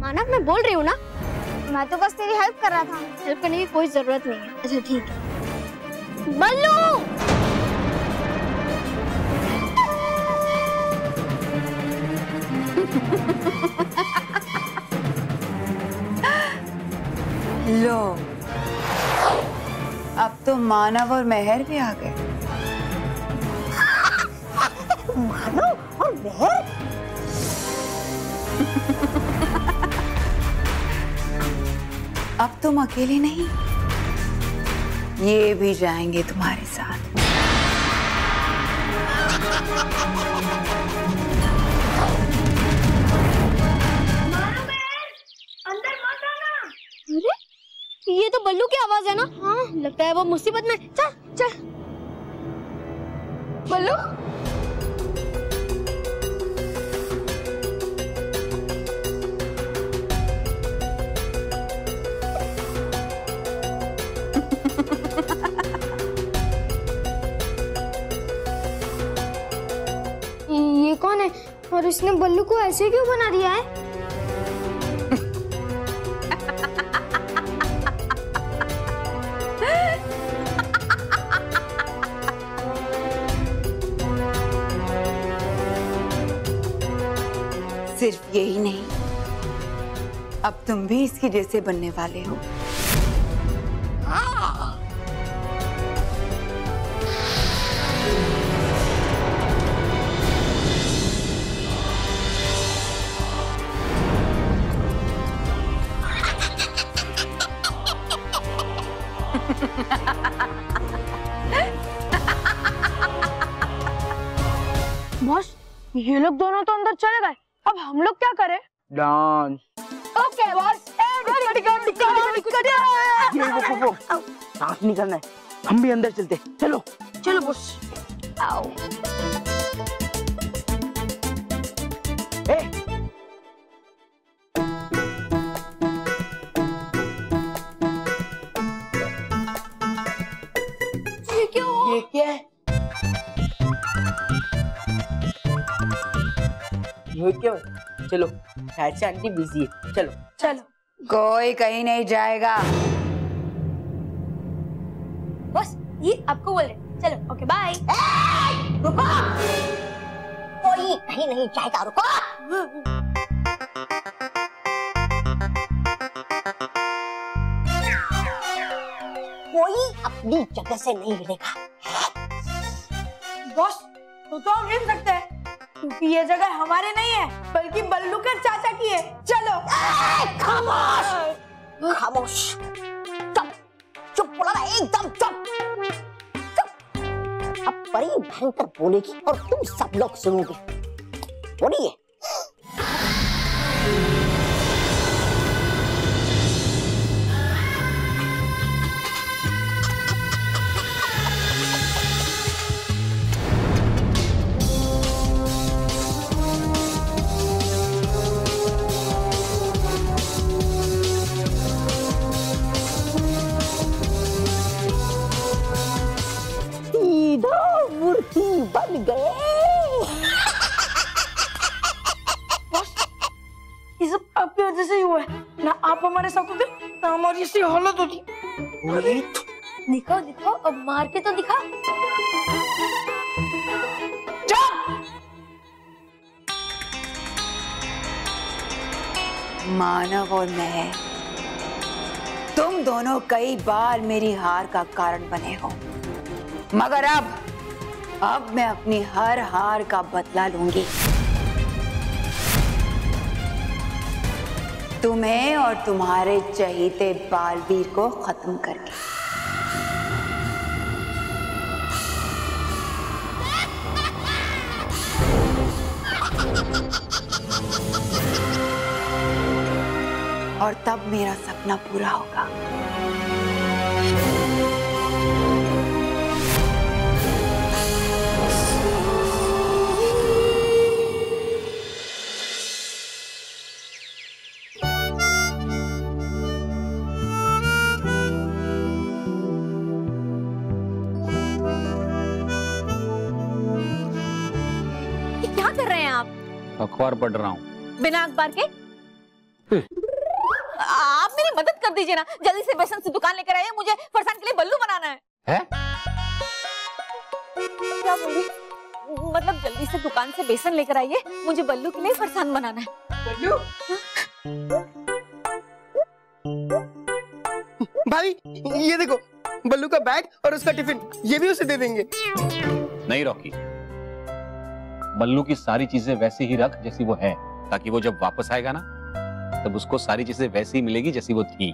मानव, मैं बोल रही हूँ ना। मैं तो बस तेरी हेल्प कर रहा था। हेल्प करने की कोई जरूरत नहीं है। अच्छा ठीक है। बल्लू! लो, अब तो मानव और मेहर भी आ गए। मानव और मेहर? अब तुम अकेले नहीं, ये भी जाएंगे तुम्हारे साथ। अरे ये तो बल्लू की आवाज है ना। हाँ लगता है वो मुसीबत में। चल चल बल्लू। ये कौन है और इसने बल्लू को ऐसे क्यों बना दिया है? सिर्फ यही नहीं, अब तुम भी इसके जैसे बनने वाले हो। बॉस, ये लोग दोनों तो अंदर चले गए, अब हम लोग क्या करें? डांस। Okay boss. सांस नहीं करना है, हम भी अंदर चलते। चलो चलो बॉस। आओ। ए, ये क्या हुआ? ये क्या है? ये क्या है? चलो, शायद से आंटी बिजी है। चलो चलो। कोई कहीं नहीं जाएगा। बस ये आपको बोल रहे। चलो ओके बाय। रुको, कोई कहीं नहीं जाएगा। रुको। कोई अपनी जगह से नहीं हिलेगा। बॉस, तो हम हिल सकते हैं क्योंकि ये जगह हमारे नहीं है बल्कि बल्लू के चाचा की है। चलो। खामोश, खामोश, चुप, चुप बोला ना, एकदम चुप, चुप। अब परी भयंकर बोलेगी और तुम सब लोग सुनोगे। बोलिए। मूर्ति बन गए। ये सब आपकी वजह से ही हुआ है। ना आप हमारे साथ होते ना हमारी ऐसी हालत होती। दिखाओ दिखाओ, अब मार के तो दिखा। मानव और मैं, तुम दोनों कई बार मेरी हार का कारण बने हो, मगर अब मैं अपनी हर हार का बदला लूंगी। तुम्हें और तुम्हारे चहीते बालवीर को खत्म करके। और तब मेरा सपना पूरा होगा। क्या कर रहे हैं आप? अखबार पढ़ रहा हूँ। बिना अखबार के? आप मेरी मदद कर दीजिए ना, जल्दी से बेसन से दुकान लेकर आइए, मुझे फरसान के लिए बल्लू बनाना है। क्या बोली? मतलब जल्दी से दुकान से बेसन लेकर आइए, मुझे बल्लू के लिए फरसान बनाना है। बल्लू? भाई ये देखो, बल्लू का बैग और उसका टिफिन, ये भी उसे दे देंगे। नहीं रॉकी, बल्लू की सारी चीजें वैसे ही रख जैसी वो है, ताकि वो जब वापस आएगा ना तब उसको सारी चीजें वैसी ही मिलेगी जैसी वो थी,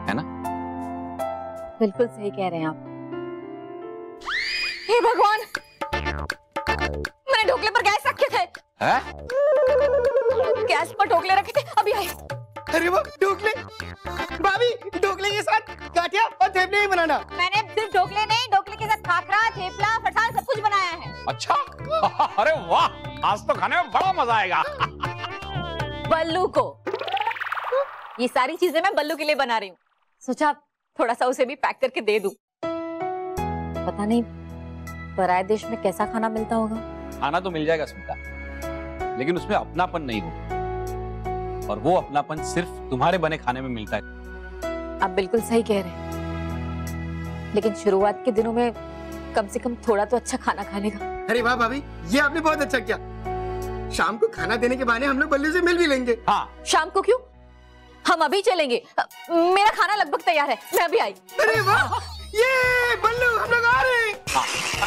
है ना? बिल्कुल सही कह रहे हैं आप। हे भगवान, मैंने ढोकले पर गैस रखे थे। हैं? गैस पर ढोकले रखे थे, अभी आए। अरे वाह, ढोकले! भाभी, ढोकले के साथ गाठिया और थेपले ही बनाना। मैंने सिर्फ ढोकले नहीं, ढोकले के साथ खाखरा, थेपला, फरसान सब कुछ बनाया है। अच्छा? अरे वाह, आज तो खाने में बड़ा मजा आएगा। बल्लू को ये सारी चीजें मैं बल्लू के लिए बना रही हूँ, सोचा थोड़ा सा उसे भी पैक करके दे दूं। पता नहीं पराये देश में कैसा खाना मिलता होगा। खाना तो मिल जाएगा स्मिता, लेकिन उसमें अपनापन नहीं होगा, और वो अपनापन सिर्फ तुम्हारे बने खाने में मिलता है। आप बिल्कुल सही कह रहे हैं, लेकिन शुरुआत के दिनों में कम से कम थोड़ा तो अच्छा खाना खाने का। अरे वाह भाभी, ये आपने बहुत अच्छा किया। शाम को खाना देने के बहाने हम लोग बल्लू से मिल भी लेंगे। हाँ। शाम को क्यों? हम अभी चलेंगे, मेरा खाना लगभग तैयार है, मैं अभी आई। अरे वाह, ये बल्लू, हम लोग आ रहे हैं।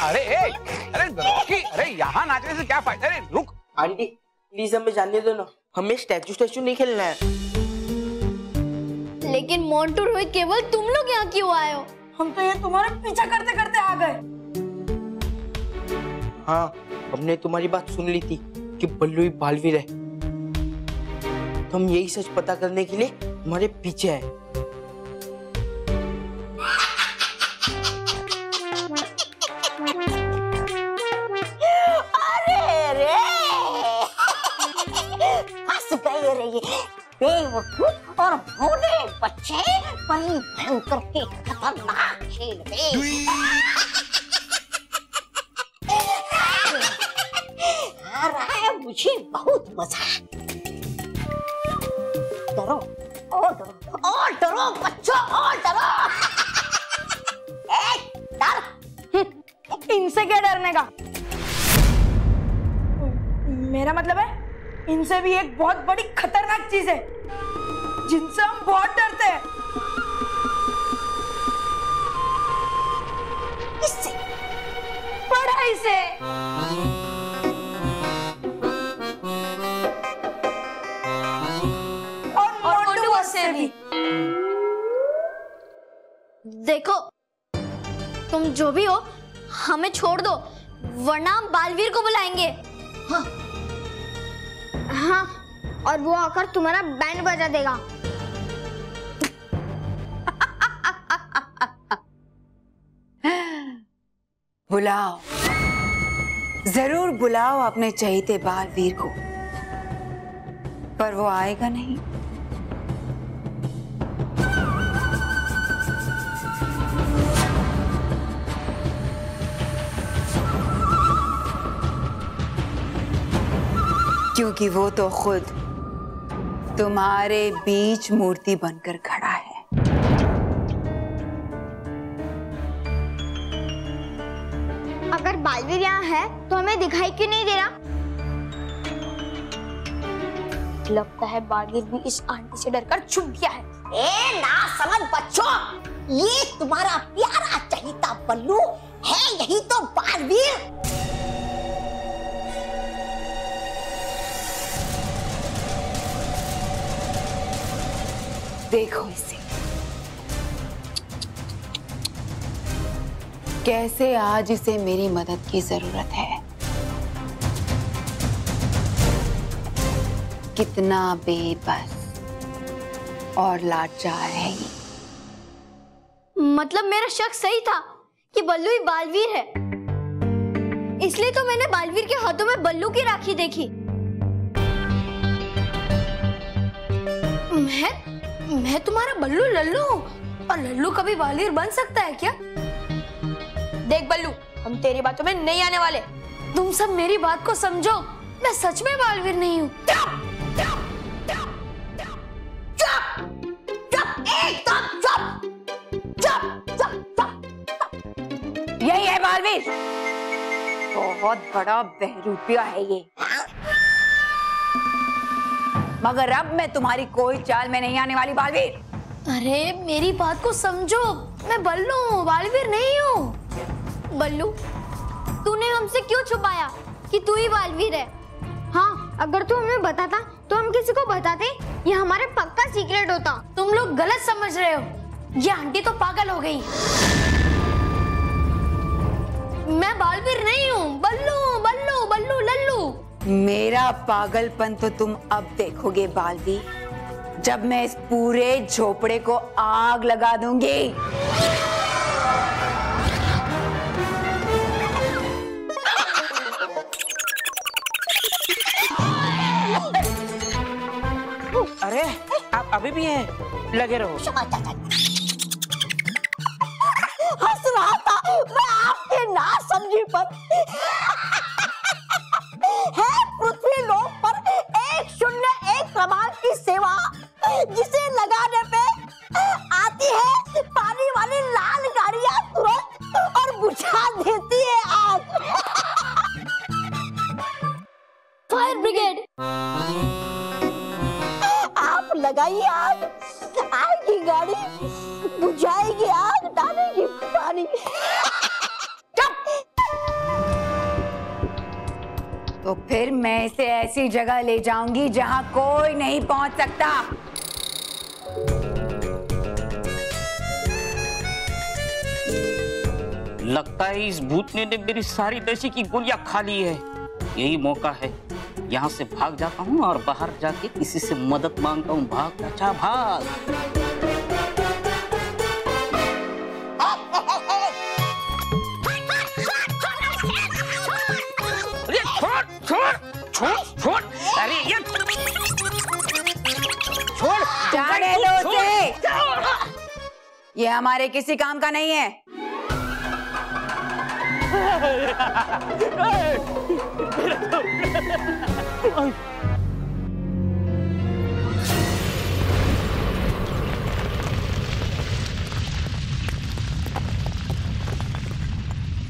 अरे रॉकी, अरे यहाँ नाचने से क्या फायदा? अरे रुक। आंटी प्लीज हमें जाने दो ना, हमें स्टैचू नहीं खेलना है। लेकिन मोंटू, रोहित, केवल तुम लोग यहाँ क्यों आए हो? हम तो ये तुम्हारा पीछा करते करते आ गए। हाँ, हमने तुम्हारी बात सुन ली थी कि बल्लू ही बालवीर है, तो हम यही सच पता करने के लिए तुम्हारे पीछे है। अरे रे, हंस गए रे ये बेवकूफ और भोले बच्चे, बड़ी भयंकर के खतरनाक खेल में आ रहा है। मुझे बहुत मजा है। डरो और डरो और डरो बच्चों, और डरो। डर, इनसे क्या डरने का? मेरा मतलब है इनसे भी एक बहुत बड़ी खतरनाक चीज है जिनसे हम बहुत डरते हैं। किससे? पढ़ाई से। और मोंटू से भी। देखो, तुम जो भी हो हमें छोड़ दो, वरना हम बालवीर को बुलाएंगे। हाँ, हाँ, और वो आकर तुम्हारा बैंड बजा देगा। बुलाओ, जरूर बुलाओ अपने चहेते बालवीर को, पर वो आएगा नहीं। क्योंकि वो तो खुद तुम्हारे बीच मूर्ति बनकर खड़ा है। अगर बालवीर यहाँ है तो हमें दिखाई क्यों नहीं दे रहा? लगता है बालवीर भी इस आंटी से डरकर छुप गया है। ए ना समझ बच्चों, ये तुम्हारा प्यारा चहेता बल्लू है, यही तो बालवीर। देखो इसे, कैसे आज इसे मेरी मदद की जरूरत है। कितना बेबस और लाचार है ये। मतलब मेरा शक सही था कि बल्लू ही बालवीर है, इसलिए तो मैंने बालवीर के हाथों में बल्लू की राखी देखी। मैं तुम्हारा बल्लू लल्लू हूँ, और लल्लू कभी बालवीर बन सकता है क्या? देख बल्लू, हम तेरी बातों में नहीं आने वाले। तुम सब मेरी बात को समझो, मैं सच में बालवीर नहीं हूँ। बालवीर, बहुत बड़ा बहरूपिया है ये, मगर अब मैं तुम्हारी कोई चाल में नहीं आने वाली बालवीर। अरे मेरी बात को समझो, मैं बल्लू हूँ, बालवीर नहीं हूँ। बल्लू, तूने हमसे क्यों छुपाया कि तू ही बालवीर है? हाँ, अगर तू हमें बताता तो हम किसी को बताते, ये हमारे पक्का सीक्रेट होता। तुम लोग गलत समझ रहे हो, ये आंटी तो पागल हो गई। मैं बालवीर नहीं हूँ, बल्लू बल्लू बल्लू लल्लू। मेरा पागलपन तो तुम अब देखोगे बालवीर, जब मैं इस पूरे झोपड़े को आग लगा दूंगी। अरे आप अभी भी हैं, लगे रहो। हंस रहा था मैं आपके ना समझी पर। है पृथ्वी लोक पर 101 क्रमांक की सेवा, जिसे लगाने पे आती है पानी वाली लाल गाड़ियां तुरंत और बुझा देती है आग। Fire brigade. आप लगाइए आग, आएगी गाड़ी, बुझाएगी आग, डालेगी पानी। तो फिर मैं इसे ऐसी जगह ले जाऊंगी जहां कोई नहीं पहुंच सकता। लगता है इस भूतनी ने मेरी सारी नशे की गोलियां खा ली है। यही मौका है, यहाँ से भाग जाता हूँ और बाहर जाके किसी से मदद मांगता हूँ। भाग बच्चा भाग। अरे छोड़ छोड़ छोड़ छोड़, अरे ये छोड़, जाने दो उसे, ये हमारे किसी काम का नहीं है।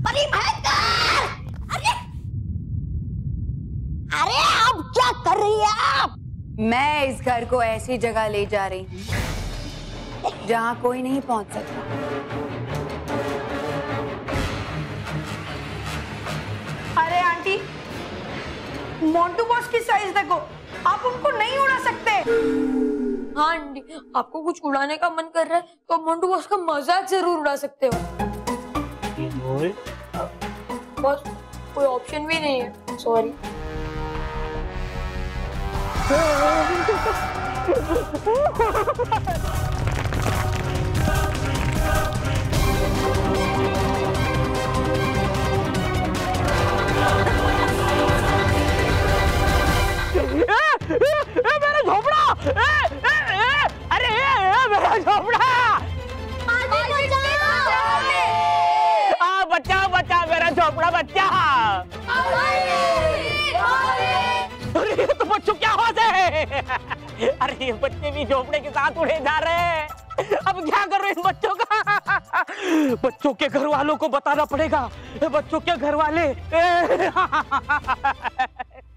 अरे भयंकर! अरे आप क्या कर रही है आप? मैं इस घर को ऐसी जगह ले जा रही हूँ जहां कोई नहीं पहुंच सकता। अरे आंटी, मोंटू बॉस की साइज देखो, आप उनको नहीं उड़ा सकते। हाँ आंटी, आपको कुछ उड़ाने का मन कर रहा है तो मोंटू बॉस का मजाक जरूर उड़ा सकते हो। बॉस, कोई ऑप्शन भी नहीं है, सॉरी। मेरा झोपड़ा! अरे मेरा झोपड़ा! बच्चा बच्चा, मेरा झोपड़ा बच्चा! अरे ये तो बच्चों क्या आवाज है? अरे ये बच्चे भी झोपड़े के साथ उड़े जा रहे हैं। अब क्या करो इन बच्चों का? बच्चों के घर वालों को बताना पड़ेगा। बच्चों के घर वाले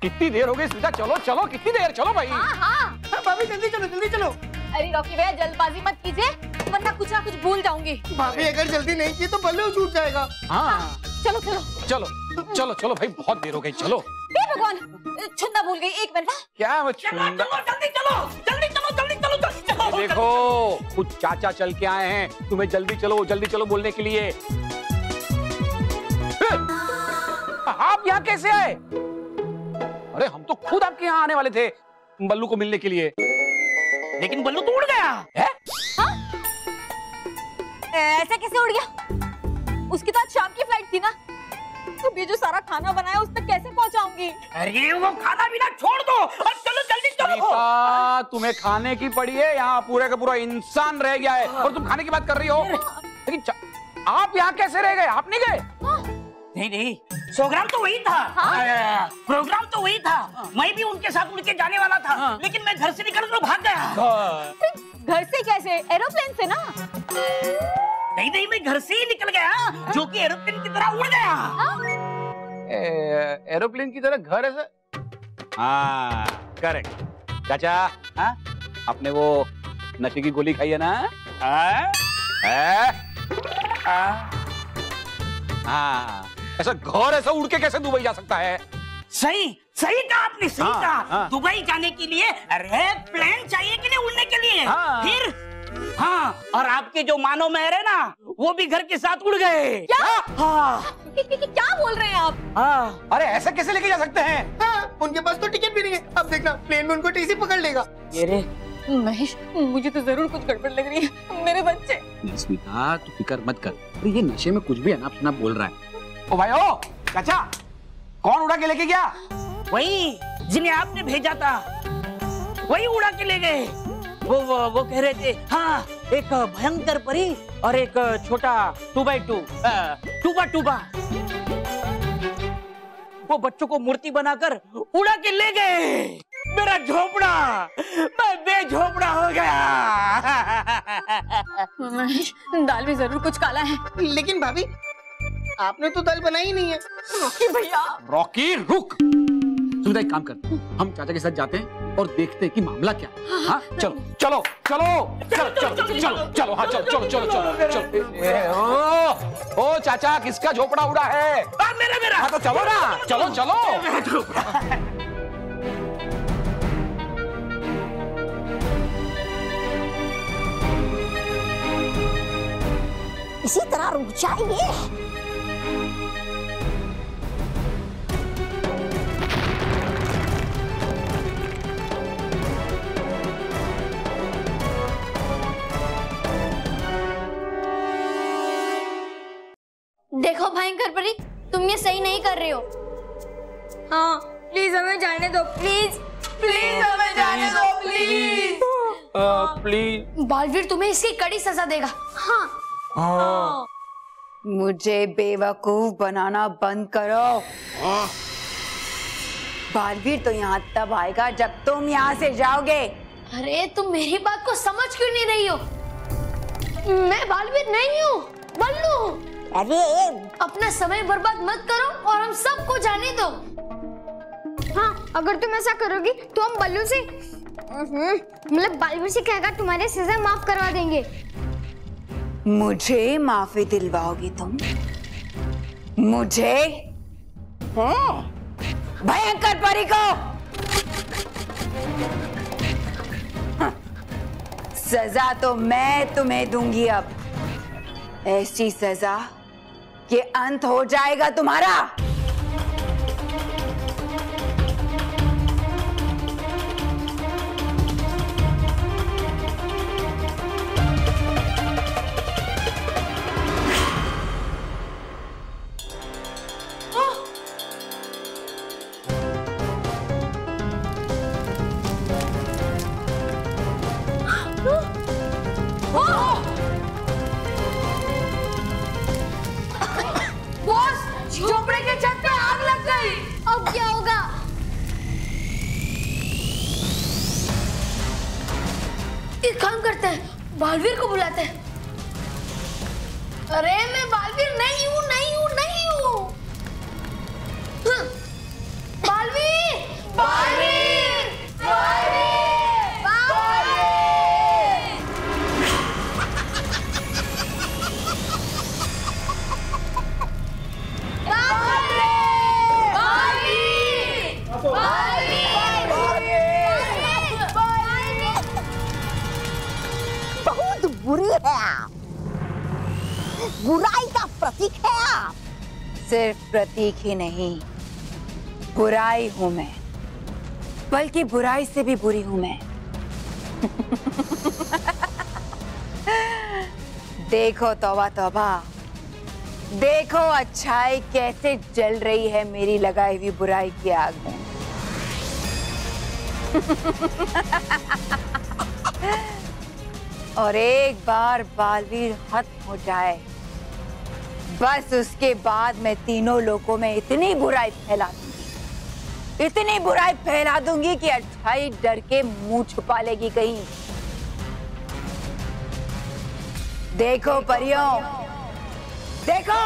कितनी देर हो गई सीधा, चलो चलो, कितनी देर, चलो भाई। हाँ। भाभी जल्दी चलो, जल्दी चलो। अरे रॉकी भैया, जल्दबाजी मत कीजिए, वरना कुछ ना कुछ भूल जाऊंगी। भाभी अगर जल्दी नहीं की तो बल्लू छूट जाएगा। हाँ चलो चलो चलो चलो चलो भाई, बहुत देर हो गई, चलो। हे भगवान, छुंदा भूल गई, एक मिनट। क्या वो छुंदा? जल्दी चलो, जल्दी चलो, जल्दी चलो, जल्दी चलो। देखो कुछ चाचा चल के आए हैं, तुम्हें जल्दी चलो बोलने के लिए। आप यहाँ कैसे आए? अरे हम तो खुद आपके यहाँ आने वाले थे बल्लू को मिलने के लिए, लेकिन बल्लू तो उड़ गया है? हाँ? ऐसे कैसे उड़ गया? उसकी तो आज शाम की फ्लाइट थी ना। तो ये जो सारा खाना बनाया उस तक कैसे पहुंचाऊंगी? अरे वो खाना भी ना छोड़ दो, अब चलो जल्दी चलो। रीता, तुम्हें खाने की पड़ी है, यहाँ पूरे का पूरा इंसान रह गया है और तुम खाने की बात कर रही हो। लेकिन आप यहाँ कैसे रह गए? आप नहीं गए? नहीं नहीं, प्रोग्राम तो वही था। प्रोग्राम तो वही था, मैं भी उनके साथ उड़ के जाने वाला था, लेकिन मैं घर से निकल कर भाग गया। घर से कैसे? एरोप्लेन से ना। नहीं नहीं, मैं घर से ही निकल गया, जो कि एरोप्लेन की तरह उड़ गया। एरोप्लेन की तरह घर ऐसा? हाँ करेक्ट। चाचा, हाँ आपने वो नशे की गोली खाई है ना? हाँ ऐसा घर ऐसा उड़ के कैसे दुबई जा सकता है? सही सही कहा आपने, सही हाँ, कहा। हाँ। दुबई जाने के लिए अरे प्लेन चाहिए कि नहीं उड़ने के लिए? हाँ। फिर हाँ, और आपके जो मानो मेहर है ना, वो भी घर के साथ उड़ गए। क्या? हाँ क्या बोल रहे हैं आप? हाँ। अरे ऐसे कैसे लेके जा सकते हैं? हाँ, उनके पास तो टिकट भी नहीं है। अब देखना प्लेन में उनको टीसी पकड़ लेगा। ये रे, महेश, मुझे तो जरूर कुछ गड़बड़ लग रही है। मेरे बच्चे। स्मिता तू फिक्र मत कर, अरे ये नशे में कुछ भी अनाप शनाप बोल रहा है। ओ भाई ओ चाचा, कौन उड़ा के लेके गया? वही जिन्हें आपने भेजा था, वही उड़ा के ले गए। वो कह रहे थे, हाँ एक भयंकर परी और एक छोटा 2x2 टूबा वो बच्चों को मूर्ति बनाकर उड़ा के ले गए। मेरा झोपड़ा, मैं बेझोपड़ा हो गया। महेश, दाल में जरूर कुछ काला है। लेकिन भाभी, आपने तो दाल बनाई ही नहीं है। रॉकी भैया। रॉकी रुक, सुमिता एक काम करते हैं, हम चाचा के साथ जाते हैं और देखते हैं कि मामला क्या है। हाँ चलो चलो चलो चलो चलो चलो चलो हाँ चलो चलो चलो चलो चलो। ओ चाचा, किसका झोपड़ा उड़ा है? मेरा। हाँ तो चलो ना, चलो चलो। इसी तरह रुक जाइए। देखो भयंकर परी, तुम ये सही नहीं कर रहे हो। हाँ प्लीज हमें जाने दो, प्लीज प्लीज हमें जाने दो, प्लीज प्लीज। बालवीर तुम्हें इसकी कड़ी सजा देगा। हाँ। मुझे बेवकूफ बनाना बंद करो। बालवीर तो यहाँ तब आएगा जब तुम यहाँ से जाओगे। अरे तुम मेरी बात को समझ क्यों नहीं रही हो? मैं बालवीर नहीं हूँ, बल्लू। अरे अपना समय बर्बाद मत करो और हम सबको जाने दो। हाँ, अगर तुम ऐसा करोगी तो हम बल्लू से मतलब बालवीर से कहकर तुम्हारे सजा माफ करवा देंगे। मुझे माफी दिलवाओगी तुम? मुझे? भयंकर परी को? सजा तो मैं तुम्हें दूंगी अब, ऐसी सजा कि अंत हो जाएगा तुम्हारा। झोपड़े के छत पे आग लग गई। अब क्या होगा? एक काम करते हैं, बालवीर को बुलाते हैं। अरे मैं बालवीर नहीं हूँ, नहीं हूँ, नहीं हूँ। बालवीर, बालवीर, बालवीर, बालवीर। बहुत बुरी है आप, बुराई का प्रतीक है आप। सिर्फ प्रतीक ही नहीं, बुराई हूं मैं, बल्कि बुराई से भी बुरी हूं मैं। देखो तौबा तौबा, देखो अच्छाई कैसे जल रही है मेरी लगाई हुई बुराई की आग में। और एक बार बालवीर खत्म हो जाए, बस उसके बाद मैं तीनों लोगों में इतनी बुराई फैला दूंगी, इतनी बुराई फैला दूंगी कि अच्छाई डर के मुंह छुपा लेगी कहीं। देखो परियों, देखो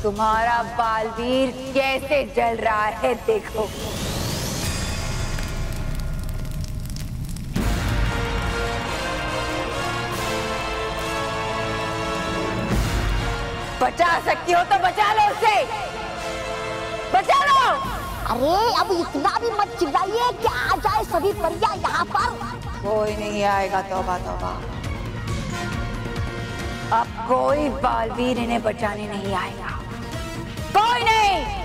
तुम्हारा बालवीर कैसे जल रहा है, देखो। बचा सकती हो तो बचा लो उसे, बचा लो। अरे अब इतना भी मत चिल्लाइए कि आ जाए सभी परियां यहाँ पर। कोई नहीं आएगा, तौबा तौबा। अब कोई बालवीर इन्हें बचाने नहीं आएगा, कोई नहीं।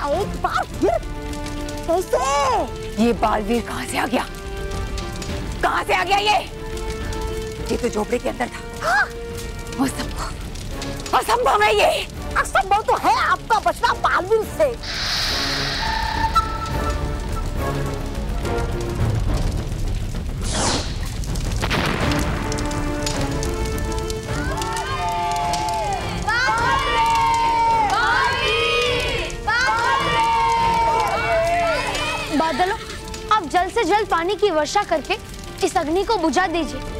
एक बार फिर कैसे? ये बालवीर कहाँ से आ गया? कहाँ से आ गया ये तो झोपड़े के अंदर था। हाँ? असंभव है ये। असंभव तो है आपका बचना बालवीर से। बादलों, आप जल्द से जल्द पानी की वर्षा करके इस अग्नि को बुझा दीजिए।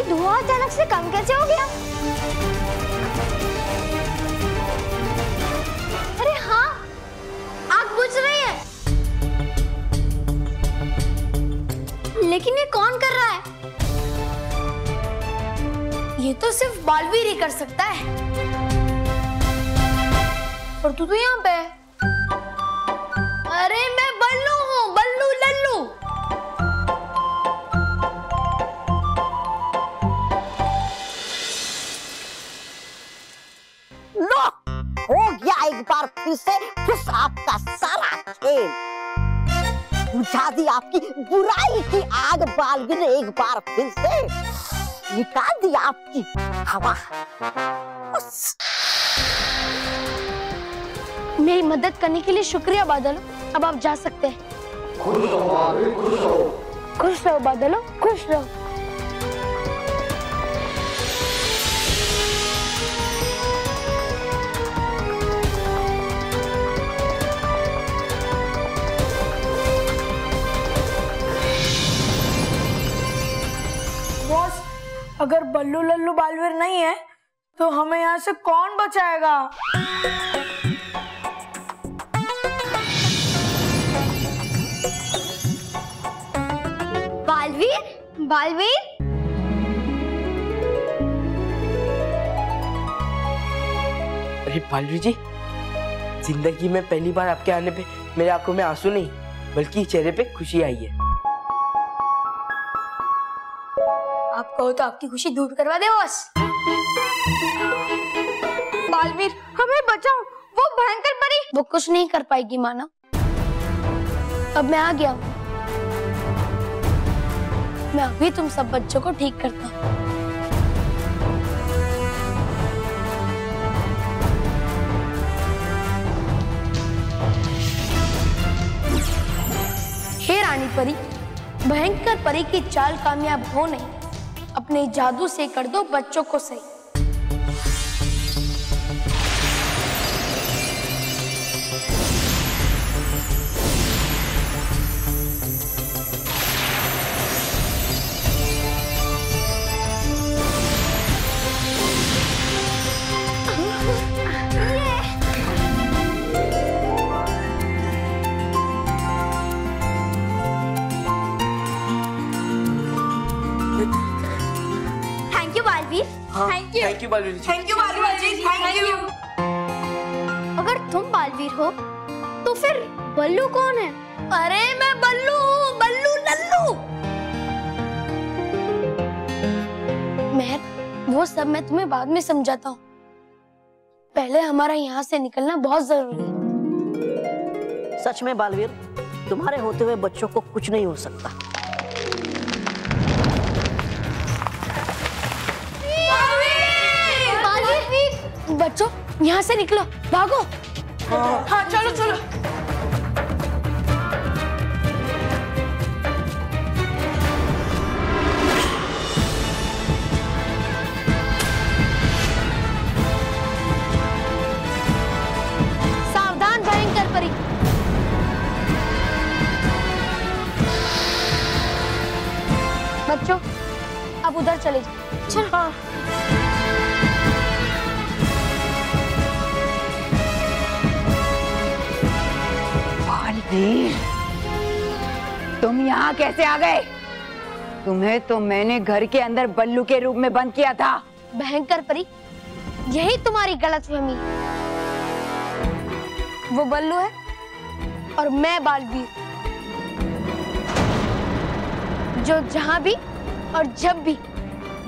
धुआं अचानक से कम कैसे हो गया? अरे हाँ, आग बुझ रही है। लेकिन ये कौन कर रहा है? ये तो सिर्फ बालवीर ही कर सकता है। और तू तो यहाँ पे है। अरे मैं बल्लू हूँ, बल्लू लल्लू। हो गया एक बार फिर से खुश आपका सारा खेल। बुझा दी आपकी बुराई की आग बालवीर ने एक बार फिर से। निकाल दी आपकी हवा। मेरी मदद करने के लिए शुक्रिया बादलों। अब आप जा सकते हैं। खुश रहो बालवीर, खुश रहो। खुश रहो बादलों, खुश रहो। बॉस, अगर बल्लू लल्लू बालवीर नहीं है तो हमें यहाँ से कौन बचाएगा? बालवीर, बालवीर, अरे बालवीर जी, जिंदगी में पहली बार आपके आने पे मेरे आंखों में आंसू नहीं बल्कि चेहरे पे खुशी आई है। आप कहो तो आपकी खुशी दूर करवा दे बॉस। बालवीर, हमें बचाओ, वो भयंकर परी। वो कुछ नहीं कर पाएगी माना। अब मैं आ गया, मैं अभी तुम सब बच्चों को ठीक करता हूँ। हे रानी परी, भयंकर परी की चाल कामयाब हो नहीं, अपने जादू से कर दो बच्चों को सही। Thank you Balveer, thank you Balveer ji. Thank you Balveer ji, thank you. अगर तुम बालवीर हो तो फिर बल्लू कौन है? अरे मैं बल्लू हूँ, बल्लू लल्लू। मेहर, वो सब मैं तुम्हें बाद में समझाता हूँ, पहले हमारा यहाँ से निकलना बहुत जरूरी है। सच में बालवीर, तुम्हारे होते हुए बच्चों को कुछ नहीं हो सकता। बच्चों, यहाँ से निकलो, भागो। हाँ चलो चलो। सावधान भयंकर परी। बच्चों, अब उधर चले जाओ। चलो। हाँ। बालवीर, तुम यहाँ कैसे आ गए? तुम्हें तो मैंने घर के अंदर बल्लू के रूप में बंद किया था। भयंकर परी, यही तुम्हारी गलतफहमी है। वो बल्लू है और मैं बालवीर, जो जहां भी और जब भी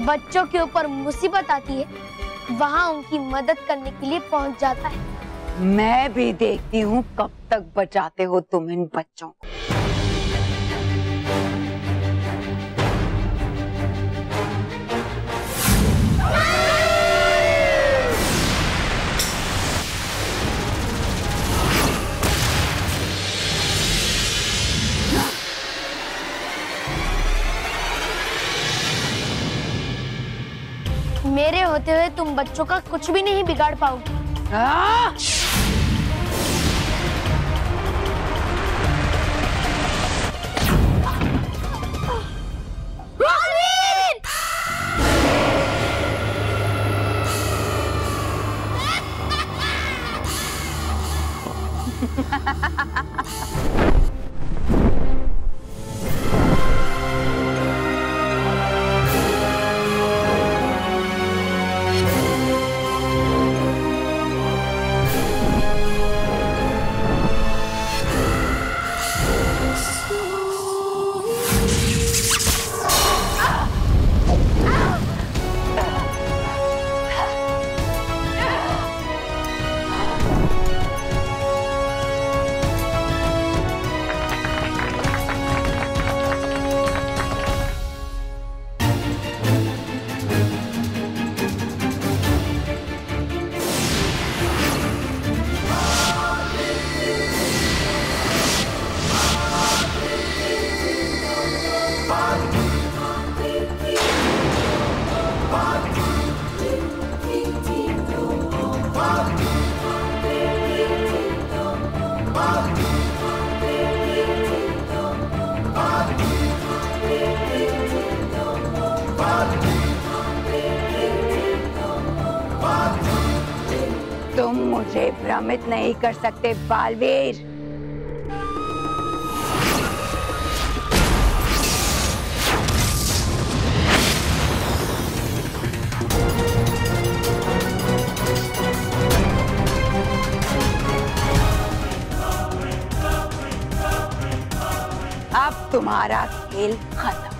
बच्चों के ऊपर मुसीबत आती है वहां उनकी मदद करने के लिए पहुंच जाता है। मैं भी देखती हूँ कब तक बचाते हो तुम इन बच्चों को। मेरे होते हुए तुम बच्चों का कुछ भी नहीं बिगाड़ पाओगे। तुम मुझे भ्रमित नहीं कर सकते बालवीर। तुम्हारा खेल खत्म।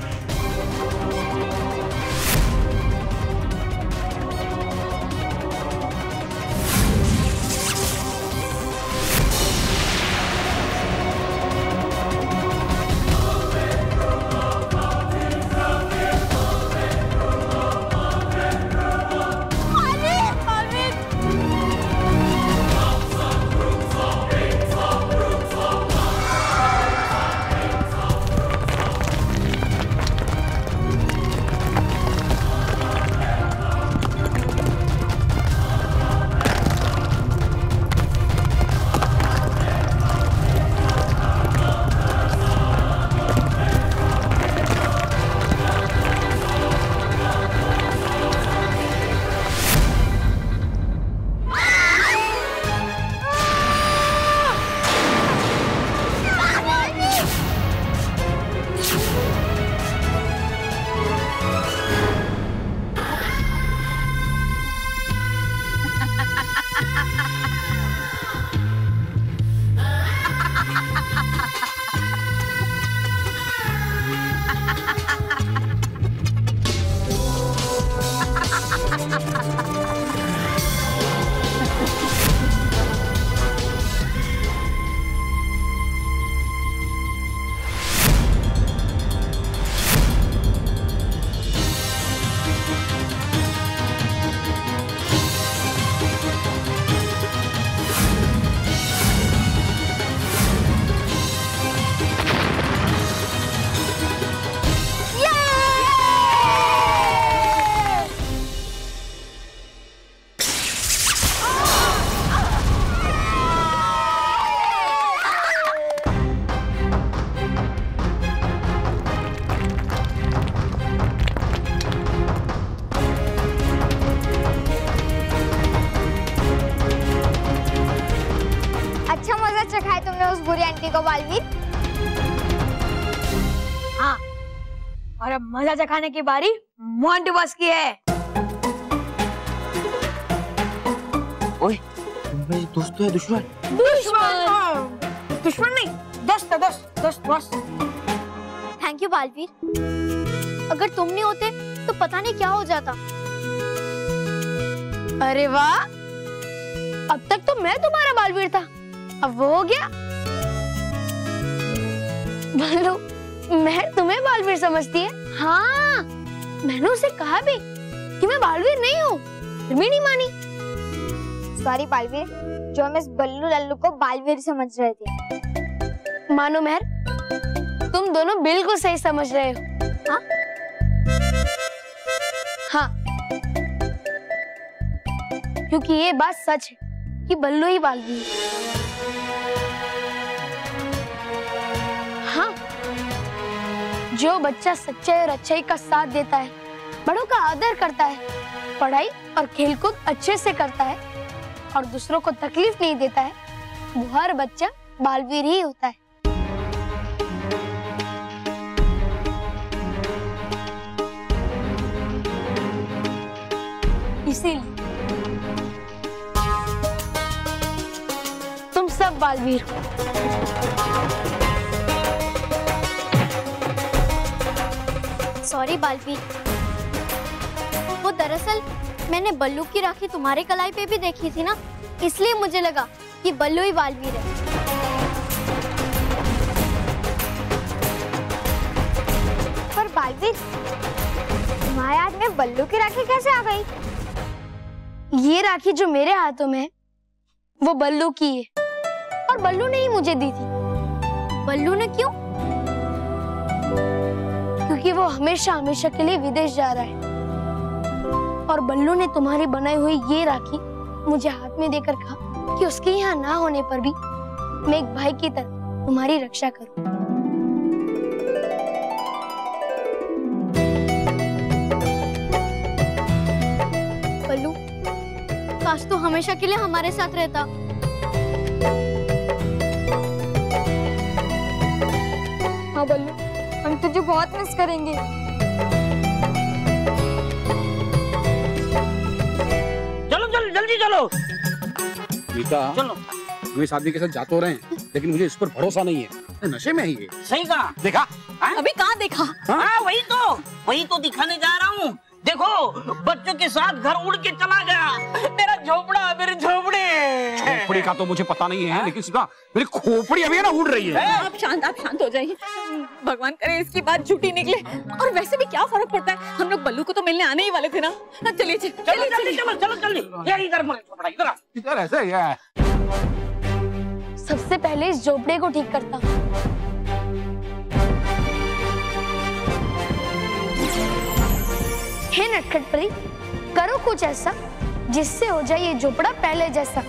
बुरी आंटी को बालवीर। हाँ, और अब मजा चखाने की बारी मोंटू बॉस की है। ओए, मेरे दोस्त है दुश्मन। दुश्मन नहीं, दोस्त है, दोस्त बॉस। थैंक यू बालवीर, अगर तुम नहीं होते तो पता नहीं क्या हो जाता। अरे वाह, अब तक तो मैं तुम्हारा बालवीर था, अब वो हो गया। बल्लू, मैं तुम्हें बालवीर समझती है? हाँ, मैंने उसे कहा भी कि मैं बालवीर नहीं हूँ, फिर भी नहीं मानी। सॉरी बालवीर, जो हम इस बल्लू लल्लू को बालवीर समझ रहे थे। मानो मेहर, तुम दोनों बिल्कुल सही समझ रहे हो। हाँ? हाँ, क्योंकि ये बात सच है कि बल्लू ही बालवीर है। हाँ, जो बच्चा सच्चाई और अच्छाई का साथ देता है, बड़ों का आदर करता है, पढ़ाई और खेलकूद अच्छे से करता है और दूसरों को तकलीफ नहीं देता है, वो हर बच्चा बालवीर ही होता है। इसीलिए तुम सब बालवीर हो। सॉरी बालवीर, वो दरअसल मैंने बल्लू की राखी तुम्हारे कलाई पे भी देखी थी ना, इसलिए मुझे लगा कि बल्लू ही बालवीर है। पर बालवीर, तुम्हारे हाथ में बल्लू की राखी कैसे आ गई? ये राखी जो मेरे हाथों में है, वो बल्लू की है और बल्लू ने ही मुझे दी थी। बल्लू ने क्यों? क्योंकि वो हमेशा हमेशा के लिए विदेश जा रहा है और बल्लू ने तुम्हारी बनाई हुई ये राखी मुझे हाथ में देकर कहा कि उसके यहाँ ना होने पर भी मैं एक भाई की तरह तुम्हारी रक्षा करूं। बल्लू, काश तो हमेशा के लिए हमारे साथ रहता। हाँ बल्लू, हम तुझे बहुत मिस करेंगे। चलो चलो जल्दी चलो। बेटा, चलो, हमें शादी के साथ जा तो रहे हैं, लेकिन मुझे इस पर भरोसा नहीं है। नशे में ही है। सही कहा। देखा? अभी कहाँ देखा? हाँ वही तो दिखाने जा रहा हूँ। देखो बच्चों के साथ घर उड़ के चला गया। मेरा झोपड़ा, मेरे झोपड़े। खोपड़ी का तो मुझे पता नहीं है, लेकिन सुना मेरी खोपड़ी अभी है ना उड़ रही है। आप शांत हो जाइए। भगवान करे इसकी बात झूठी निकले। और वैसे भी क्या फर्क पड़ता है, हम लोग बल्लू को तो मिलने आने ही वाले थे ना। चलिए चलो ये इधर झोपड़ा, इधर ऐसे ही है। सबसे पहले इस झोपड़े को ठीक करता हूँ। हे नटखट परी, करो कुछ ऐसा जिससे हो जाए ये झोपड़ा पहले जैसा।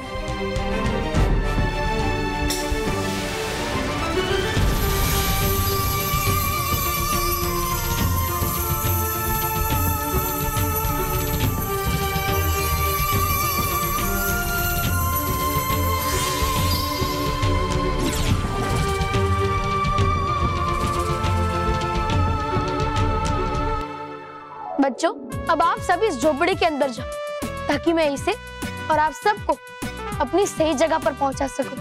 बच्चों, अब आप सब इस झोपड़ी के अंदर जाओ ताकि मैं इसे और आप सबको अपनी सही जगह पर पहुंचा सकूं।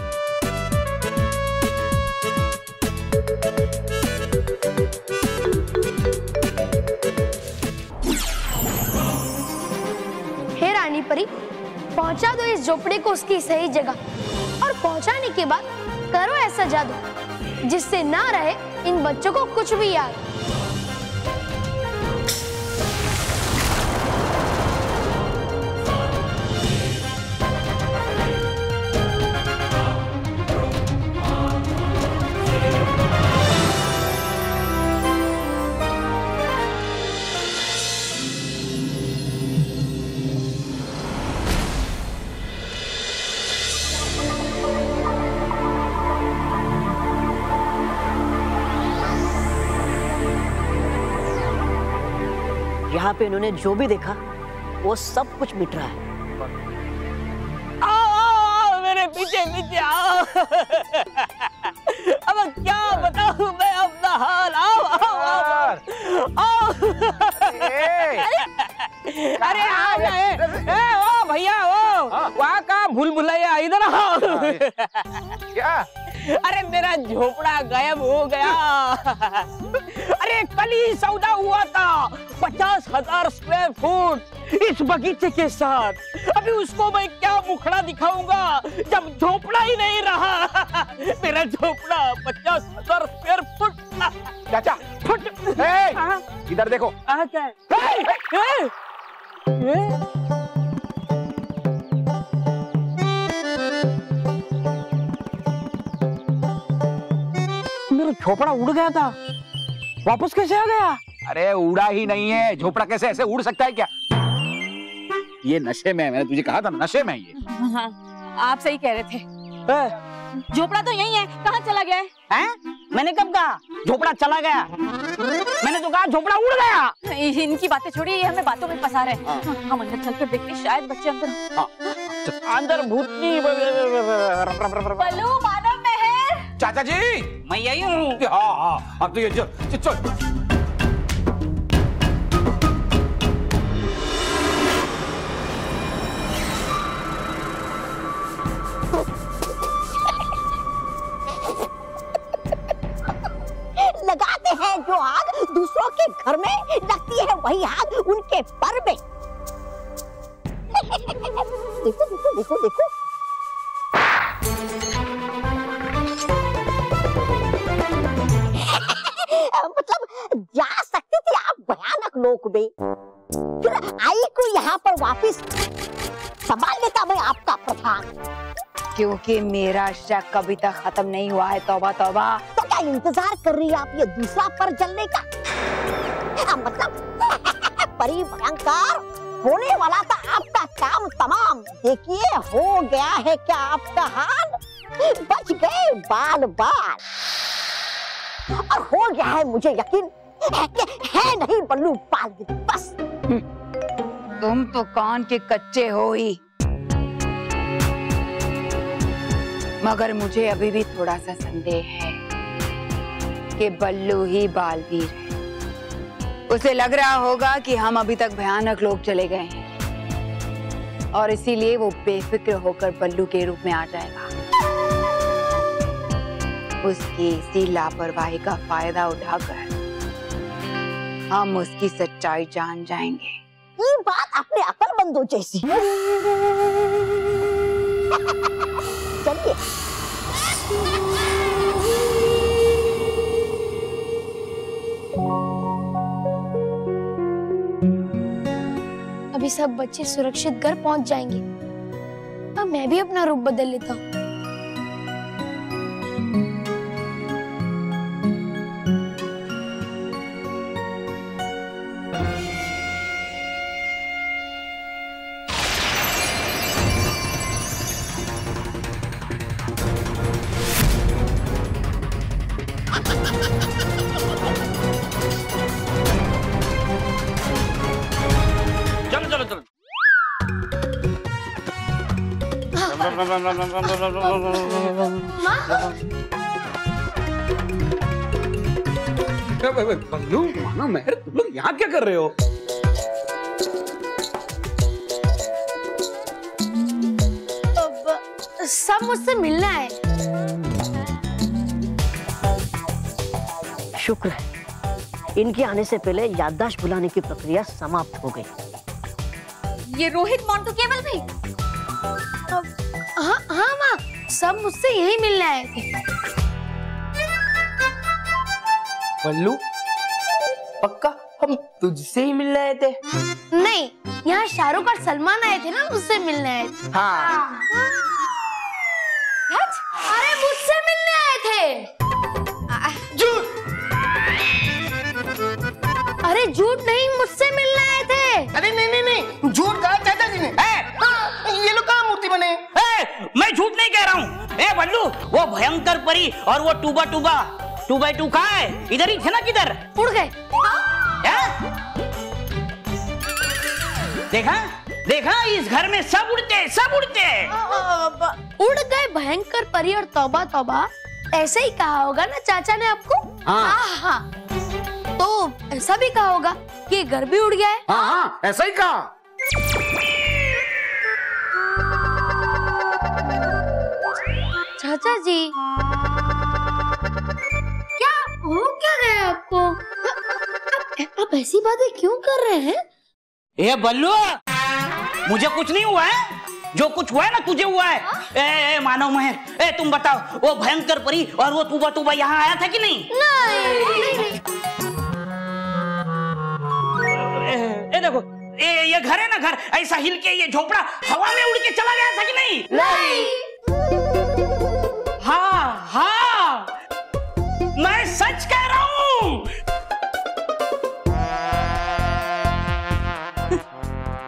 हे रानी परी, पहुंचा दो इस झोपड़ी को उसकी सही जगह और पहुंचाने के बाद करो ऐसा जादू जिससे ना रहे इन बच्चों को कुछ भी याद। यहाँ पे इन्होंने जो भी देखा वो सब कुछ मिट रहा है। आओ मेरे पीछे आओ। अब क्या बताऊं मैं अपना हाल। आओ अरे आओ ओ भैया वहाँ का भूल भुलैया, इधर आओ। क्या? अरे मेरा झोपड़ा गायब हो गया। अरे कल ही सौदा हुआ था 50,000 स्क्वायर फुट इस बगीचे के साथ। अभी उसको मैं क्या मुखड़ा दिखाऊंगा जब झोपड़ा ही नहीं रहा। मेरा झोपड़ा 50,000 स्क्वायर फुट। चाचा फुट। इधर देखो। क्या है? मेरा झोपड़ा उड़ गया था, वापस कैसे आ गया? अरे उड़ा ही नहीं है, झोपड़ा कैसे ऐसे उड़ सकता है क्या? ये नशे में है, मैंने तुझे कहा था नशे में ये। हाँ, आप सही कह रहे थे। झोपड़ा तो यही है, कहाँ चला गया है? मैंने कब कहा झोपड़ा चला गया? मैंने तो कहा झोपड़ा उड़ गया। इनकी बातें छोड़िए, ये हमें बातों में फंसा रहे हैं। हम अंदर चलकर देखते हैं, शायद बच्चे अंदर अंदर भूतनी। बल्लू, मानव महर। चाचा जी मैं यही हूँ। हाँ अब तो ये चल। लगाते हैं जो आग दूसरों के घर में, लगती है वही आग उनके पर में। देखो देखो देखो देखो। मतलब जा सकते थे आप भयानक लोक में, फिर आई को यहाँ पर वापिस संभाल लेता मैं आपका प्रधान। क्योंकि मेरा शक कभी तक खत्म नहीं हुआ है। तौबा तौबा। तो क्या इंतजार कर रही है आप ये दूसरा पर जलने का? मतलब परी भयंकर होने वाला था आपका काम तमाम। देखिए हो गया है क्या आपका हाल। बच गए बाल बाल। और हो गया है मुझे यकीन है नहीं बल्लू बालवीर। बस तुम तो कान के कच्चे हो ही, मगर मुझे अभी भी थोड़ा सा संदेह है कि बल्लू ही बालवीर है। उसे लग रहा होगा कि हम अभी तक भयानक लोग चले गए हैं और इसीलिए वो बेफिक्र होकर बल्लू के रूप में आ जाएगा। उसकी इसी लापरवाही का फायदा उठाकर हम उसकी सच्चाई जान जाएंगे। ये बात अपने अक्लमंदों जैसी। चलिए। अभी सब बच्चे सुरक्षित घर पहुंच जाएंगे। अब मैं भी अपना रूप बदल लेता हूँ। चलो चलो बल्लू, मानो मेहर, तुम लोग यहाँ क्या कर रहे हो? सब मुझसे मिलना है। शुक्र है, इनके आने से पहले याददाश्त भुलाने की प्रक्रिया समाप्त हो गई। ये रोहित मोंटू केवल भाई? हाँ हाँ माँ, सब मुझसे यही मिलने आए थे। बल्लू, पक्का हम तुझसे ही मिलने आए थे? नहीं, यहाँ शाहरुख और सलमान आए थे ना, मुझसे मिलने आए थे। हाँ। अरे मुझसे मिलने आए थे। झूठ। अरे झूठ नहीं, मुझसे मिलने आए थे। अरे नहीं नहीं नहीं, झूठ कहा चाचा जी ने। ये लोग कहाँ मूर्ति बने? मैं झूठ नहीं कह रहा हूँ। ए बल्लू, वो भयंकर परी और वो टूबा टूबा 2x2 कहाँ है? इधर ही थे ना, किधर उड़ गए? देखा देखा, इस घर में सब उड़ते सब उड़ते। उड़ गए भयंकर परी और तौबा तौबा, ऐसे ही कहा होगा ना चाचा ने आपको? हाँ। तो ऐसा भी कहा होगा कि घर भी उड़ गया है। हाँ, ऐसा ही कहा। चाचा जी, क्या हो क्या गया आपको? आप ऐसी बातें क्यों कर रहे हैं? ए बल्लू, मुझे कुछ नहीं हुआ है। जो कुछ हुआ है ना, तुझे हुआ है। ए मानव मेहर, तुम बताओ, वो भयंकर परी और वो टूबा टूबा यहाँ आया था कि नहीं? नहीं। देखो, ये घर है ना, घर ऐसा हिल के ये झोपड़ा हवा में उड़ के चला गया था कि नहीं? नहीं। हाँ, मैं सच कह रहा हूँ।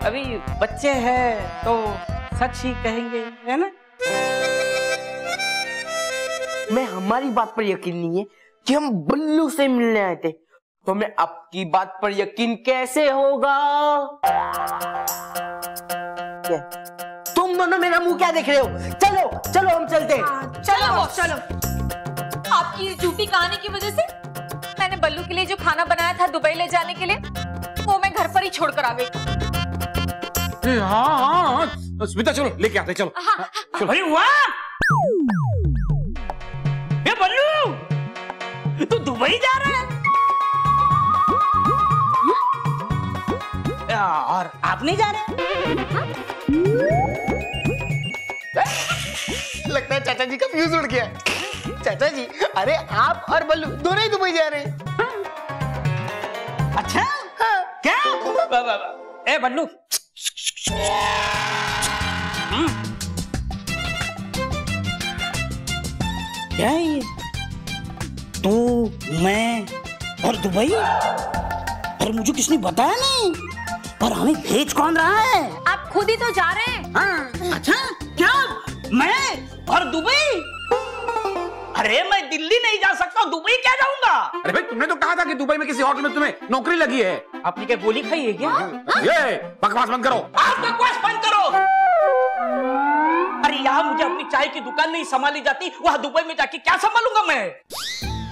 अभी बच्चे हैं तो सच ही कहेंगे, है ना? मैं हमारी बात पर यकीन नहीं है कि हम बल्लू से मिलने आए थे, तो मैं आपकी बात पर यकीन कैसे होगा? क्या? तुम दोनों मेरा मुंह क्या देख रहे हो? चलो चलो, हम चलते हैं। चलो। आपकी इस झूठी कहानी की वजह से मैंने बल्लू के लिए जो खाना बनाया था दुबई ले जाने के लिए, वो मैं घर पर ही छोड़कर आ गई। हाँ, स्मिता चलो लेके आते, चलो। अरे वाह, ये बल्लू तू दुबई जा रहा है? और आप नहीं जा रहे? लगता है चाचा जी का फ्यूज उड़ गया। चाचा जी, अरे आप और बल्लू दोनों ही दुबई जा रहे हैं। अच्छा, क्या? ए बल्लू, क्या है ये? तू, मैं और दुबई, और मुझे किसने बताया नहीं? और हमें भेज कौन रहा है? आप खुद ही तो जा रहे हैं। हाँ, अच्छा, क्या मैं और दुबई? अरे मैं दिल्ली नहीं जा सकता, दुबई क्या जाऊंगा? अरे भाई, तुमने तो कहा था कि दुबई में किसी होटल में तुम्हें नौकरी लगी है। आपने क्या गोली खाई है क्या? ये बकवास बंद करो। आप बकवास बंद करो। अरे यहाँ मुझे अपनी चाय की दुकान नहीं संभाली जाती, वहाँ दुबई में जाके क्या संभालूंगा मैं?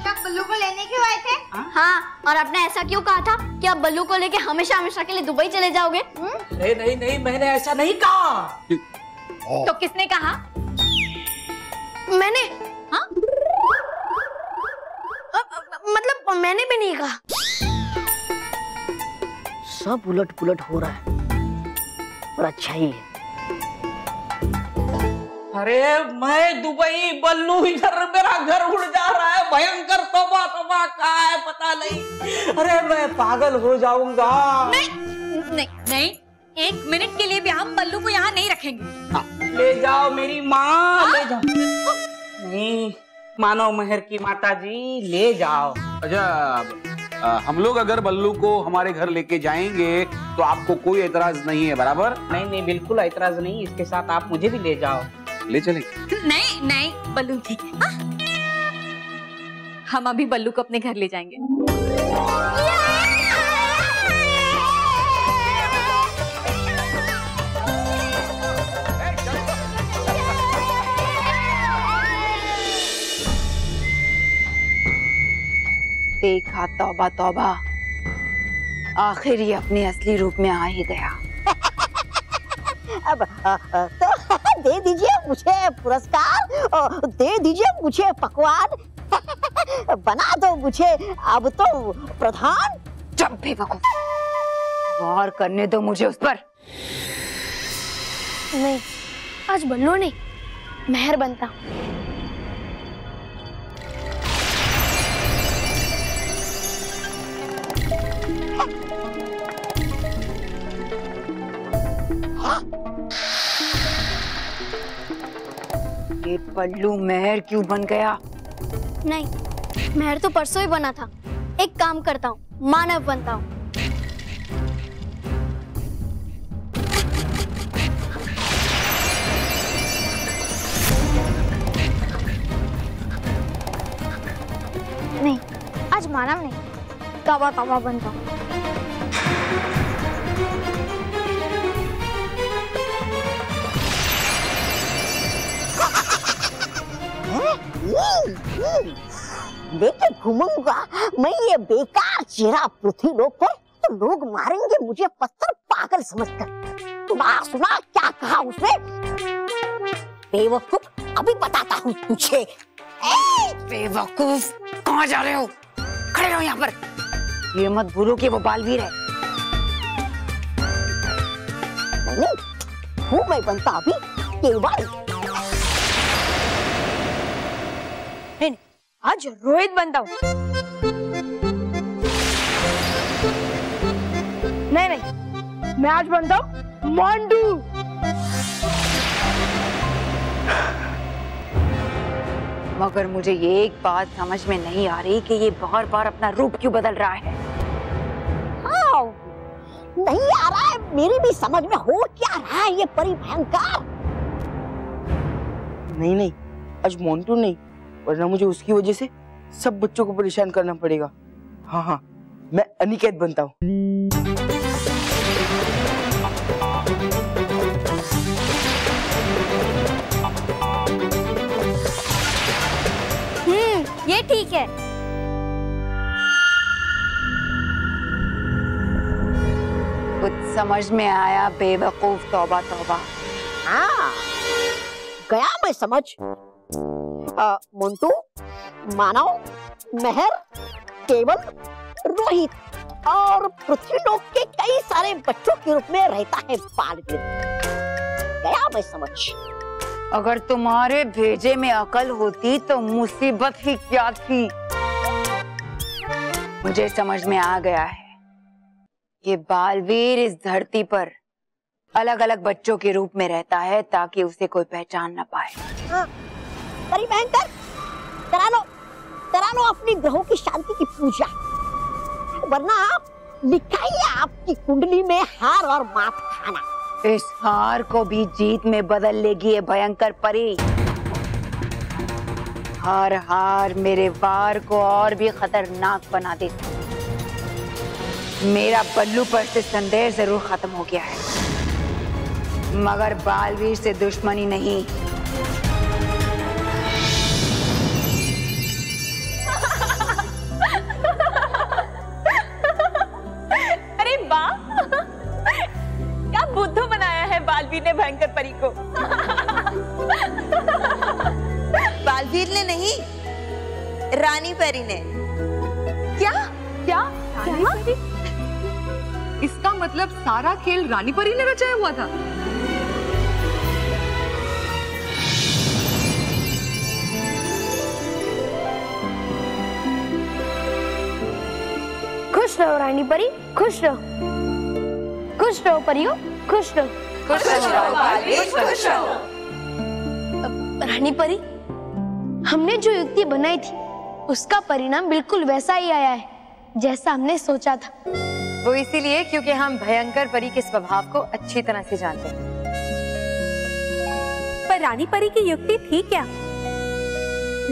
क्या बल्लू को लेने क्यों आए थे? हाँ, और आपने ऐसा क्यों कहा था कि आप बल्लू को लेके हमेशा हमेशा के लिए दुबई चले जाओगे? नहीं, मैंने ऐसा नहीं कहा। तो किसने कहा? मैंने। हाँ? मैंने भी नहीं कहा। सब उलट पुलट हो रहा है, पर अच्छा ही है। अरे मैं दुबई, बल्लू इधर, मेरा घर उड़ जा रहा है, भयंकर तौबा तौबा कहाँ है पता नहीं। अरे मैं पागल हो जाऊंगा। नहीं, एक मिनट के लिए भी हम बल्लू को यहाँ नहीं रखेंगे। ले जाओ मेरी माँ, ले जाओ। नहीं मानो मेहर की माता जी, ले जाओ। अच्छा, हम लोग अगर बल्लू को हमारे घर लेके जाएंगे तो आपको कोई एतराज नहीं है, बराबर? नहीं नहीं, बिल्कुल एतराज नहीं। इसके साथ आप मुझे भी ले जाओ। ले चले? नहीं बल्लू ठीक है। हम अभी बल्लू को अपने घर ले जाएंगे। देखा, तौबा तौबा, आखिर ये अपने असली रूप में आ ही गया। अब तो दे दीजिए मुझे पुरस्कार, दे दीजिए मुझे पकवान, बना दो मुझे अब तो प्रधान। जब भी बेवकूफ, वार करने दो मुझे उस पर। नहीं, आज बल्लू नहीं, मेहर बनता। ये बल्लू मेहर क्यों बन गया? नहीं, मेहर तो परसों ही बना था। एक काम करता हूँ, मानव बनता हूँ। नहीं, आज मानव नहीं, तवा तवा बनता हूँ। लेके घूमूंगा मैं ये बेकार चेहरा पृथ्वी लोक पर, तो लोग मारेंगे मुझे पत्थर पागल समझकर। सुना क्या कहा उसने? बेवकूफ, अभी बताता हूँ तुझे। बेवकूफ, कहाँ जा रहे हो? खड़े रहो यहाँ पर। ये मत भूलो कि वो बालवीर है। नहीं, हूँ मैं बनता अभी केवल। आज रोहित बनता हूँ। नहीं, मैं आज बनता हूँ मोंटू। मगर मुझे ये एक बात समझ में नहीं आ रही कि ये बार बार अपना रूप क्यों बदल रहा है। हाँ, नहीं आ रहा है मेरी भी समझ में, हो क्या रहा है ये परी भयंकर। नहीं, आज मोंटू नहीं, वरना मुझे उसकी वजह से सब बच्चों को परेशान करना पड़ेगा। हाँ, मैं अनिकेत बनता हूँ। ये ठीक है। कुछ समझ में आया बेवकूफ? तौबा तौबा। हाँ, गया मैं समझ। मोंटू, मानव, मेहर, केवल, रोहित और पृथ्वी लोक के कई सारे बच्चों के रूप में रहता है बालवीर। गया मैं समझ। अगर तुम्हारे भेजे में अकल होती तो मुसीबत ही क्या थी। मुझे समझ में आ गया है कि बालवीर इस धरती पर अलग अलग बच्चों के रूप में रहता है ताकि उसे कोई पहचान न पाए। परी भयंकर, करा लो अपनी ग्रहों की शांति की पूजा, वरना आप लिखा ही है आपकी कुंडली में हार और मात खाना। इस हार को भी जीत में बदल लेगी ये भयंकर परी। हर हार मेरे वार को और भी खतरनाक बना देती। मेरा बल्लू पर से संदेह जरूर खत्म हो गया है, मगर बालवीर से दुश्मनी नहीं। अरे वाह, क्या बुद्धू बनाया है बालवीर ने भयंकर परी को। बालवीर ने नहीं, रानी परी ने। क्या क्या रानी परी? इसका मतलब सारा खेल रानी परी ने रचाया हुआ था। खुश रहो रानी परी, खुश रहो। खुश रहो परियो, खुश रहो। खुश रहो बालवीर, खुश रहो। रानी परी, हमने जो युक्ति बनाई थी उसका परिणाम बिल्कुल वैसा ही आया है जैसा हमने सोचा था। वो इसीलिए क्योंकि हम भयंकर परी के स्वभाव को अच्छी तरह से जानते हैं। पर रानी परी की युक्ति थी क्या?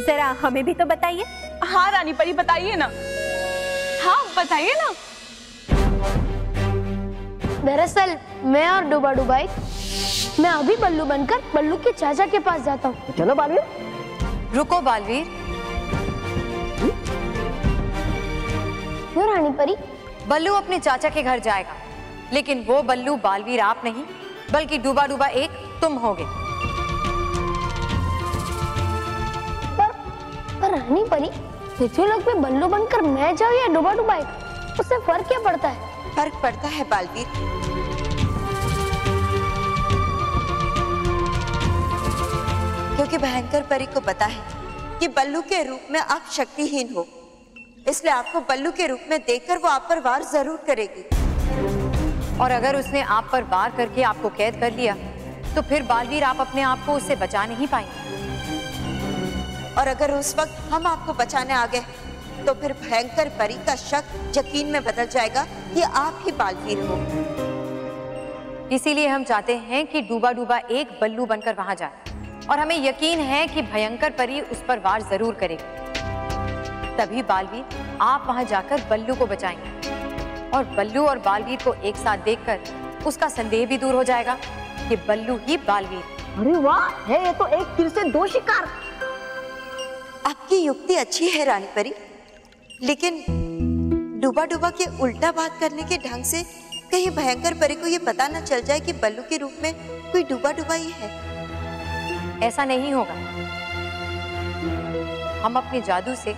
जरा हमें भी तो बताइए। हाँ रानी परी बताइए ना। हाँ बताइए ना। दरअसल मैं और डूबा डुबाई, मैं अभी बल्लू बनकर बल्लू के चाचा के पास जाता हूँ। चलो बालवीर। रुको बालवीर। क्यों रानी परी? बल्लू अपने चाचा के घर जाएगा, लेकिन वो बल्लू बालवीर आप नहीं बल्कि डूबा डूबा एक तुम होगे। पर रानी परी, पृथ्वीलोक पे बल्लू बनकर मैं जाऊँ या डूबा डुबा एक, उससे फर्क क्या पड़ता है? फर्क पड़ता है बालवीर। क्योंकि भयंकर परी को पता है कि बल्लू के रूप में आप शक्तिहीन हो, इसलिए आपको बल्लू के रूप में देखकर वो आप पर वार जरूर करेगी। और अगर उसने आप पर वार करके आपको कैद कर लिया तो फिर बालवीर आप अपने आप को उससे बचा नहीं पाएंगे। और अगर उस वक्त हम आपको बचाने आ गए तो फिर भयंकर परी का शक यकीन में बदल जाएगा कि आप ही बालवीर हो। इसीलिए हम चाहते हैं कि डूबा डूबा एक बल्लू बनकर वहां जाए, और हमें यकीन है कि भयंकर परी उस पर वार जरूर करेगी। तभी बालवीर आप वहां जाकर बल्लू को बचाएंगे, और बल्लू और बालवीर को एक साथ देखकर उसका संदेह भी दूर हो जाएगा कि बल्लू ही बालवीर। अरे वाह, है ये तो एक तीर से दो शिकार। आपकी युक्ति अच्छी है रानी परी, लेकिन डूबा डूबा के उल्टा बात करने के ढंग से कहीं भयंकर परी को ये पता न चल जाए कि बल्लू के रूप में कोई डूबा डूबा ही है। ऐसा नहीं होगा। हम अपने जादू से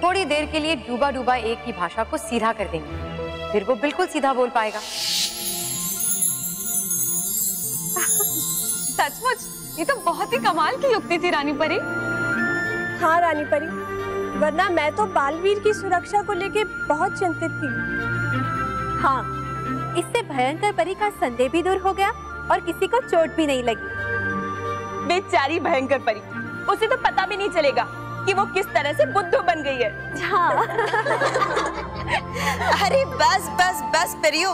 थोड़ी देर के लिए डूबा डूबा एक की भाषा को सीधा कर देंगे, फिर वो बिल्कुल सीधा बोल पाएगा। सचमुच ये तो बहुत ही कमाल की युक्ति थी रानी परी। हाँ रानी परी, वरना मैं तो बालवीर की सुरक्षा को लेके बहुत चिंतित थी। हाँ, इससे भयंकर परी का संदेह भी दूर हो गया और किसी को चोट भी नहीं लगी। बेचारी भयंकर परी, उसे तो पता भी नहीं चलेगा कि वो किस तरह से बुद्धू बन गई है। हाँ। अरे बस बस बस परियो,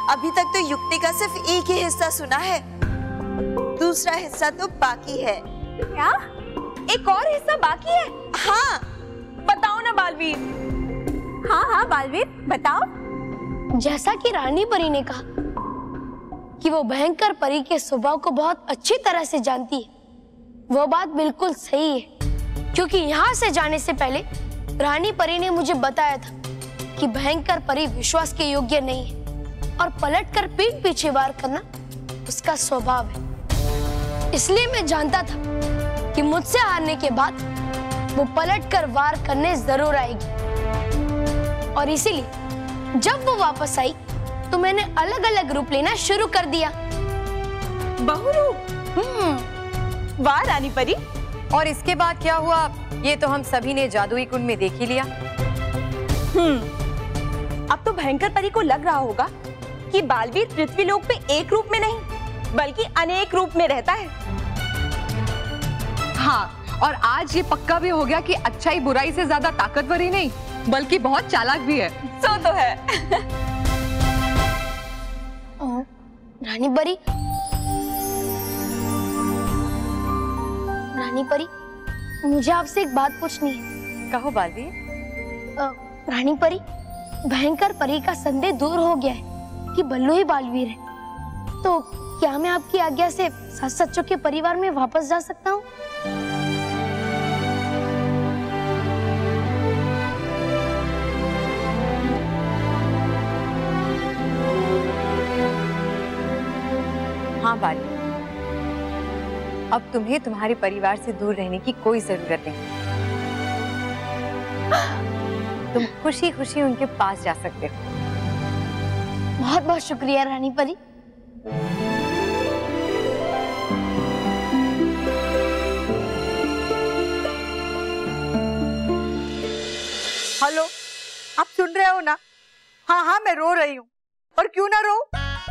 अभी तक तो युक्ति का सिर्फ एक ही हिस्सा सुना है, दूसरा हिस्सा तो बाकी है। क्या? एक और हिस्सा बाकी है? हाँ बताओ ना बालवीर। हाँ हाँ बालवीर बताओ। जैसा कि रानी परी ने कहा कि वो भयंकर परी के स्वभाव को बहुत अच्छी तरह से जानती है, वो बात बिल्कुल सही है। क्योंकि यहाँ से जाने से पहले रानी परी ने मुझे बताया था कि भयंकर परी विश्वास के योग्य नहीं है और पलटकर पीठ पीछे वार करना उसका स्वभाव है। इसलिए मैं जानता था कि मुझसे हारने के बाद वो पलटकर वार करने जरूर आएगी, और इसीलिए जब वो वापस आई तो मैंने अलग अलग रूप लेना शुरू कर दिया। बहुरूप? वाह रानी परी। और इसके बाद क्या हुआ ये तो हम सभी ने जादुई कुंड में देख ही लिया। अब तो भयंकर परी को लग रहा होगा कि बालवीर पृथ्वीलोक पे एक रूप में नहीं बल्कि अनेक रूप में रहता है। हाँ, और आज ये पक्का भी हो गया कि अच्छाई बुराई से ज्यादा ताकतवर ही नहीं बल्कि बहुत चालाक भी है। सो तो है। रानी परी, रानी परी, मुझे आपसे एक बात पूछनी है। कहो बालवीर। रानी परी, भयंकर परी का संदेह दूर हो गया है कि बल्लू ही बालवीर है, तो क्या मैं आपकी आज्ञा से सास सच्चों के परिवार में वापस जा सकता हूँ? हाँ बाली, अब तुम्हें तुम्हारे परिवार से दूर रहने की कोई जरूरत नहीं। तुम खुशी खुशी उनके पास जा सकते हो। बहुत बहुत शुक्रिया रानी परी। हेलो, आप सुन रहे हो ना? हाँ हाँ, मैं रो रही हूँ। और क्यों ना रो,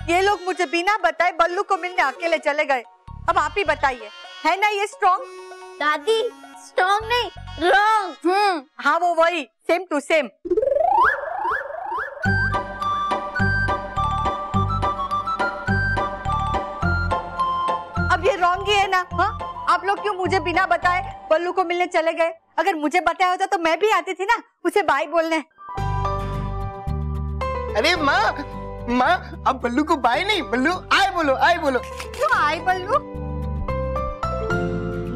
ये लोग मुझे बिना बताए बल्लू को मिलने अकेले चले गए। अब आप ही बताइए, है ना ये स्ट्रॉन्ग? दादी, स्ट्रॉन्ग नहीं, रॉन्ग। हाँ, वो वही, सेम टू सेम। अब ये रॉन्ग ही है ना? हाँ, आप लोग क्यों मुझे बिना बताए बल्लू को मिलने चले गए? अगर मुझे बताया होता तो मैं भी आती थी ना उसे बाय बोलने। अरे माँ, माँ अब बल्लू को बाय नहीं, बल्लू आए बोलो, आए बोलो। क्यों आए बल्लू?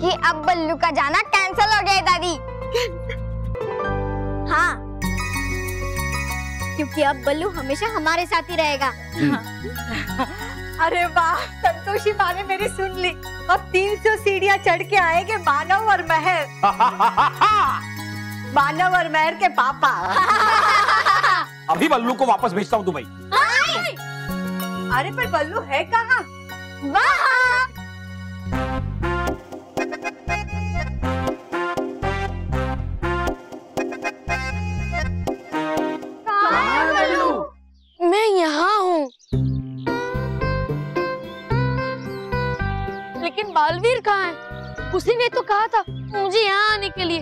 कि अब बल्लू का जाना कैंसिल हो गया है दादी। हाँ, क्योंकि अब बल्लू हमेशा हमारे साथ ही रहेगा। अरे वाह, संतोषी माँ ने मेरी सुन ली। अब 300 सीढ़ियाँ चढ़ के आएंगे मानव और महर। मानव और महर के पापा। अभी बल्लू को वापस भेजता हूँ दुबई। अरे पर बल्लू है कहाँ? वहाँ। मैं यहाँ हूँ, लेकिन बालवीर कहाँ है? उसी ने तो कहा था मुझे यहाँ आने के लिए।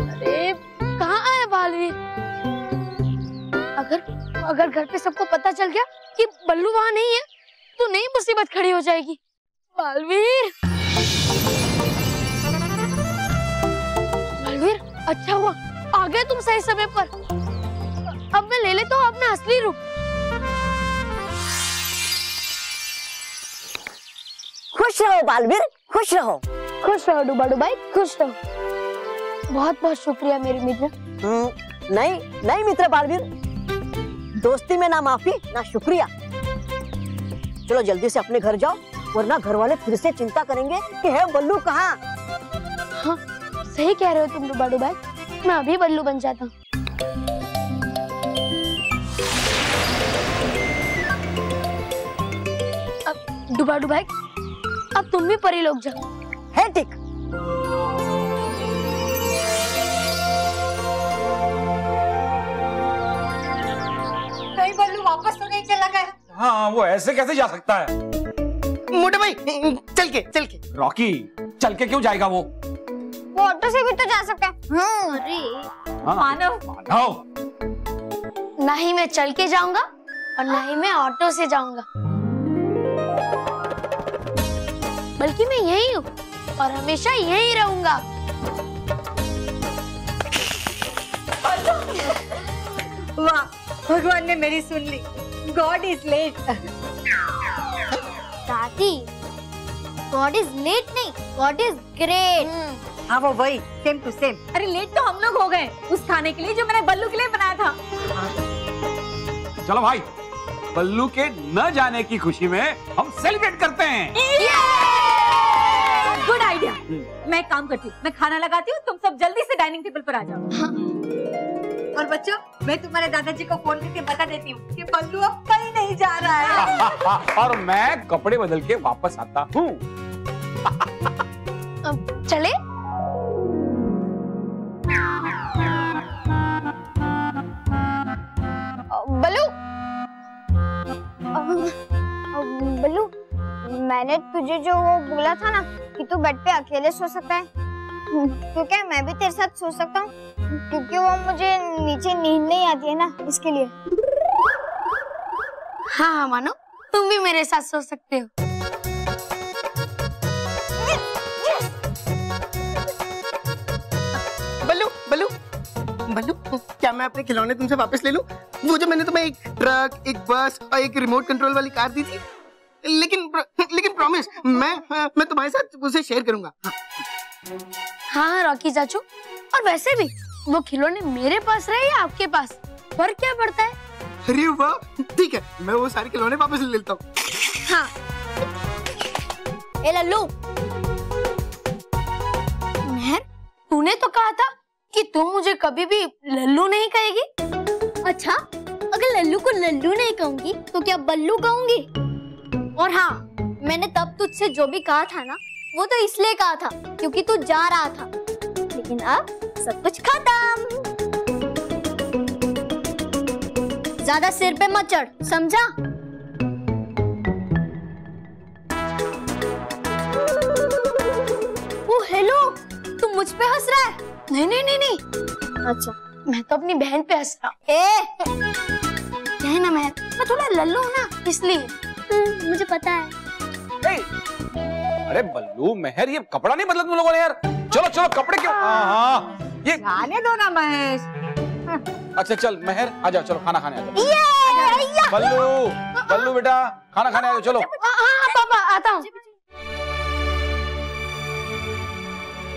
अरे कहाँ आया बालवीर? अगर घर पे सबको पता चल गया कि बल्लू वहाँ नहीं है तो नई मुसीबत खड़ी हो जाएगी। बालवीर, बालवीर, अच्छा हुआ आ गए तुम सही समय पर। अब मैं ले लेता हूँ अपना असली रूप। खुश रहो बालवीर, खुश रहो। खुश रहो डुबाडू भाई, खुश रहो। बहुत बहुत शुक्रिया मेरे मित्र। नहीं मित्र बालवीर, दोस्ती में ना माफी ना शुक्रिया। चलो जल्दी से अपने घर जाओ, वरना घर वाले फिर से चिंता करेंगे कि है बल्लू कहाँ। हाँ, सही कह रहे हो तुम डुबाडू भाई, मैं अभी बल्लू बन जाता हूँ। अब डुबाडू भाई, अब तुम भी परी लोग जाओ। है ठीक। कहीं बल्लू वापस तो नहीं चला गया? हाँ, वो ऐसे कैसे जा सकता है? मोटा भाई, चल के। रॉकी, चल के क्यों जाएगा वो? वो ऑटो से भी तो जा सकता है। अरे मानव, ना ही मैं चल के जाऊंगा और ना ही मैं ऑटो से जाऊंगा, बल्कि मैं यही हूँ और हमेशा यही रहूंगा। वाह, भगवान ने मेरी सुन ली। God is late. दादी, गॉड इज लेट नहीं, गॉड इज ग्रेट। हाँ, वो वही, सेम टू सेम। अरे लेट तो हम लोग हो गए उस खाने के लिए जो मैंने बल्लू के लिए बनाया था। चलो भाई, बल्लू के न जाने की खुशी में हम सेलिब्रेट करते हैं। Good idea. मैं एक काम करती हूँ, मैं खाना लगाती हूँ, तुम सब जल्दी से डाइनिंग टेबल पर आ जाओ। और बच्चों, मैं तुम्हारे दादाजी को फोन करके बता देती हूँ कि बल्लू अब कहीं नहीं जा रहा है। और मैं कपड़े बदल के वापस आता हूँ। चले? बल्लू, बल्लू, मैंने तुझे जो वो बोला था ना कि तू बेड पे अकेले सो सकता है, तो क्या मैं भी तेरे साथ सो सकता हूँ? क्योंकि वो मुझे नीचे नींद नहीं आती है ना, इसके लिए। हाँ मानो, तुम भी मेरे साथ सो सकते हो। बल्लू, क्या मैं अपने खिलौने तुमसे वापस ले लूं? वो जो मैंने तुम्हें एक ट्रक, एक बस और एक रिमोट कंट्रोल वाली कार दी थी, लेकिन प्रॉमिस, मैं तुम्हारे साथ उसे शेयर करूंगा। हाँ रॉकी चाचू, और वैसे भी वो खिलौने मेरे पास रहे या आपके पास, फर्क क्या पड़ता है? अरे वाह, ठीक है, मैं वो सारे खिलौने वापस ले लेता हूँ। हाँ। ए लल्लू, मेहर, तूने तो कहा था कि तुम मुझे कभी भी लल्लू नहीं कहेगी? अच्छा, अगर लल्लू को लल्लू नहीं कहूंगी तो क्या बल्लू कहूंगी? और हाँ, मैंने तब तुझसे जो भी कहा था ना, वो तो इसलिए कहा था क्योंकि तू जा रहा था। लेकिन अब सब कुछ खत्म। ज्यादा सिर पे मत चढ़, समझा? ओ हेलो, तू मुझ पे हंस रहा है? नहीं नहीं नहीं नहीं, अच्छा, मैं तो अपनी बहन पे हंस रहा। है ना मैं थोड़ा लल्लू हूँ ना, इसलिए। मुझे पता है। अरे बल्लू मेहर, ये कपड़ा नहीं बदला तुम लोगों ने यार। चलो चलो, कपड़े क्यों? हाँ, ये आने दो ना महेश। अच्छा चल मेहर, आ जाओ, चलो खाना खाने आ जाओ। बल्लू बल्लू बेटा, खाना खाने आ जाओ, चलो। हाँ पापा, आता हूँ।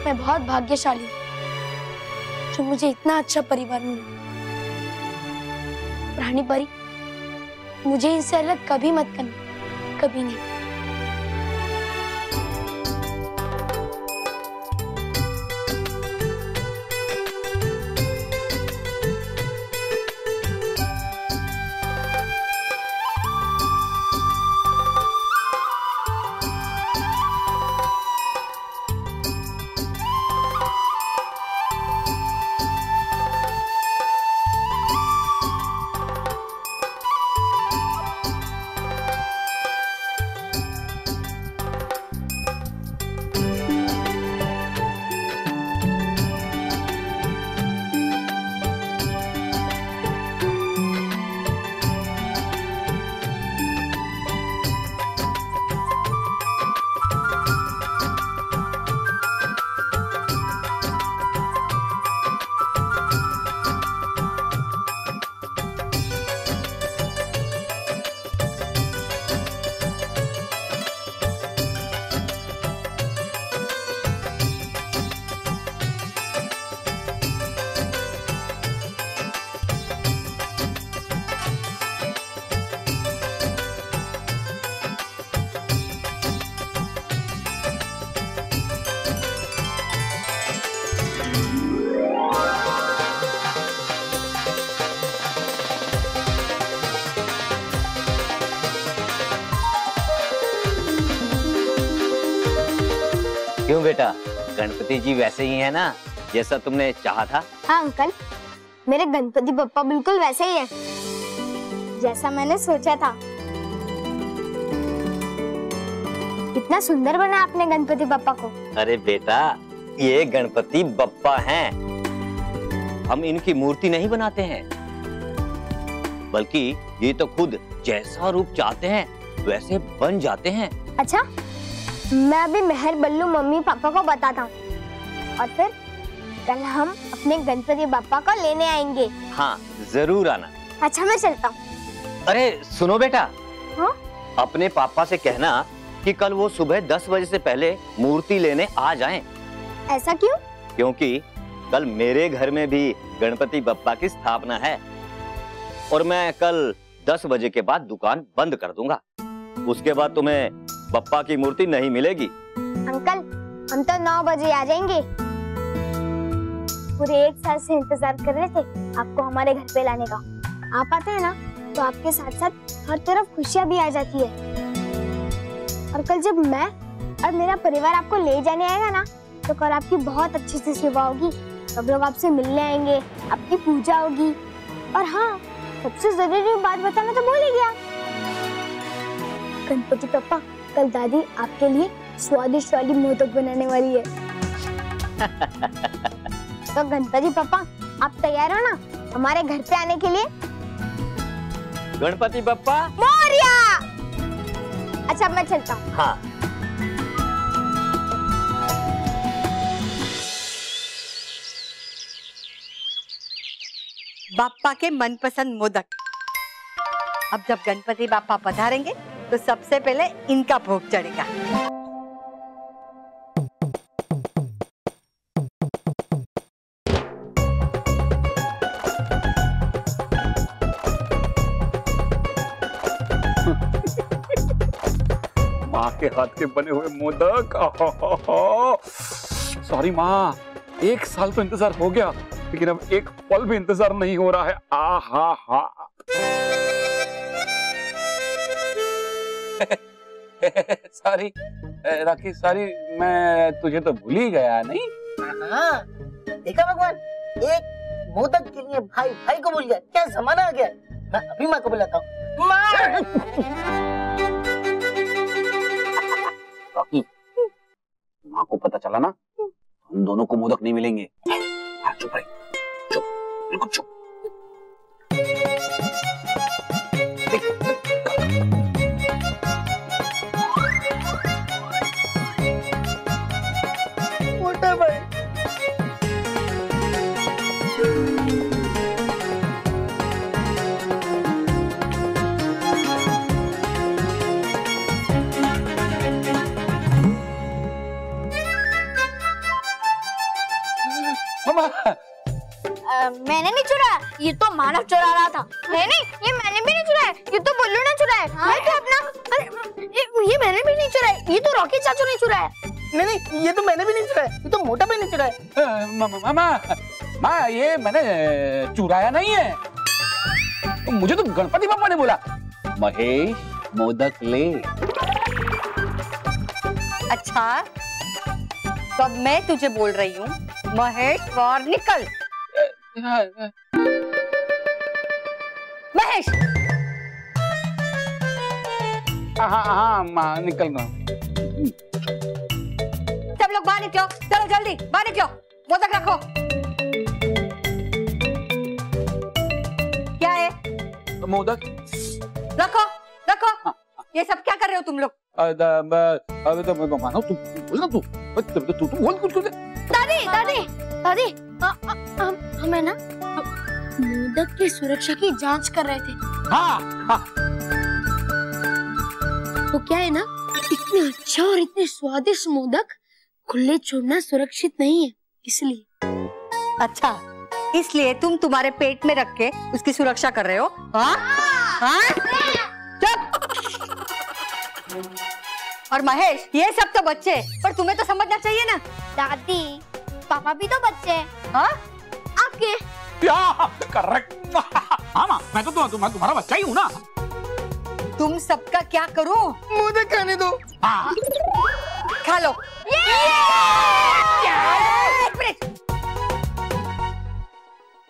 मैं बहुत भाग्यशाली हूँ जो मुझे इतना अच्छा परिवार मिला। रानी परी, मुझे इनसे अलग कभी मत करना, कभी नहीं। क्यों बेटा, गणपति जी वैसे ही है ना जैसा तुमने चाहा था? हाँ अंकल, मेरे गणपति बप्पा बिल्कुल वैसे ही है जैसा मैंने सोचा था। कितना सुंदर बना आपने गणपति बप्पा को। अरे बेटा, ये गणपति बप्पा हैं। हम इनकी मूर्ति नहीं बनाते हैं, बल्कि ये तो खुद जैसा रूप चाहते हैं वैसे बन जाते हैं। अच्छा, मैं अभी मेहर, बल्लू, मम्मी पापा को बताता हूँ और फिर कल हम अपने गणपति बप्पा को लेने आएंगे। हाँ जरूर आना। अच्छा मैं चलता हूँ। अरे सुनो बेटा, हाँ? अपने पापा से कहना कि कल वो सुबह 10 बजे से पहले मूर्ति लेने आ जाएं। ऐसा क्यों? क्योंकि कल मेरे घर में भी गणपति बप्पा की स्थापना है और मैं कल 10 बजे के बाद दुकान बंद कर दूंगा। उसके बाद तुम्हें बप्पा की मूर्ति नहीं मिलेगी। अंकल, हम तो 9 बजे आ जाएंगे। पूरे 1 साल से इंतजार कर रहे थे आपको हमारे घर पे लाने का। आप आते हैं ना तो आपके साथ साथ हर तरफ खुशियाँ भी आ जाती है। और कल जब मैं और मेरा परिवार आपको ले जाने आएगा ना तो कल आपकी बहुत अच्छी से सेवा होगी। सब लोग आपसे मिलने आएंगे, आपकी पूजा होगी। और हाँ, सबसे जरूरी बात बताना तो भूल ही गया। गणपति पप्पा, कल दादी आपके लिए स्वादिष्ट वाली मोदक बनाने वाली है। तो गणपति पापा, आप तैयार हो ना हमारे घर पे आने के लिए? गणपति बप्पा मोरिया। अच्छा मैं चलता हूँ। हाँ। बाप्पा के मनपसंद मोदक। अब जब गणपति बाप्पा पधारेंगे तो सबसे पहले इनका भोग चढ़ेगा। माँ के हाथ के बने हुए मोदक। सॉरी माँ, 1 साल तो इंतजार हो गया, लेकिन अब एक पल भी इंतजार नहीं हो रहा है। आ हा हा। सॉरी राखी, सॉरी, मैं तुझे तो भूल ही गया नहीं। हाँ, देखा भगवान, एक मोदक के लिए भाई भाई को भूल गया। क्या जमाना आ गया। मैं अभी माँ को बुलाता हूँ। माँ! राखी, माँ को पता चला ना, हम दोनों को मोदक नहीं मिलेंगे। चुप रही, चुप, बिल्कुल चुप। मोटा भाई, मैंने नहीं चुराया, ये तो मानव चुरा रहा था। नहीं, ये मैंने भी नहीं चुराया, ये तो बुल्लू ने चुराया। मैं तो अपना, अरे ये मैंने भी नहीं चुराया, ये तो रॉकी चाचू ने चुराया। नहीं, ये तो मैंने भी नहीं चुराया, ये तो मोटा भाई ने चुराया। माँ, ये मैंने चुराया नहीं है, तो मुझे तो गणपति बापा ने बोला महेश मोदक ले। अच्छा, तो अब मैं तुझे बोल रही हूँ, महेश बाहर निकल। महेश! हाँ माँ, निकल गया। सब लोग बाहर निकलो, चलो जल्दी बाहर निकलो, मोदक रखो। क्या है? मोदक रखो, रखो। ये सब क्या कर रहे हो तुम लोग? मानो तू बोल ना, तू बोल कुछ। दादी, हमें ना मोदक की सुरक्षा की जांच कर रहे थे। हाँ। वो क्या है ना, इतने अच्छा और इतने स्वादिष्ट मोदक खुले छोड़ना सुरक्षित नहीं है, इसलिए। अच्छा, इसलिए तुम तुम्हारे पेट में रख के उसकी सुरक्षा कर रहे हो? हाँ? हाँ? चुप! और महेश, ये सब तो बच्चे, पर तुम्हें तो समझना चाहिए ना। दादी, पापा भी तो बच्चे हैं। हाँ? आपके? करेक्ट। हाँ माँ, मैं तो तुम्हारा बच्चा ही हूँ ना। तुम सबका क्या करूं? मोदक खाने दो। हाँ। खा लो।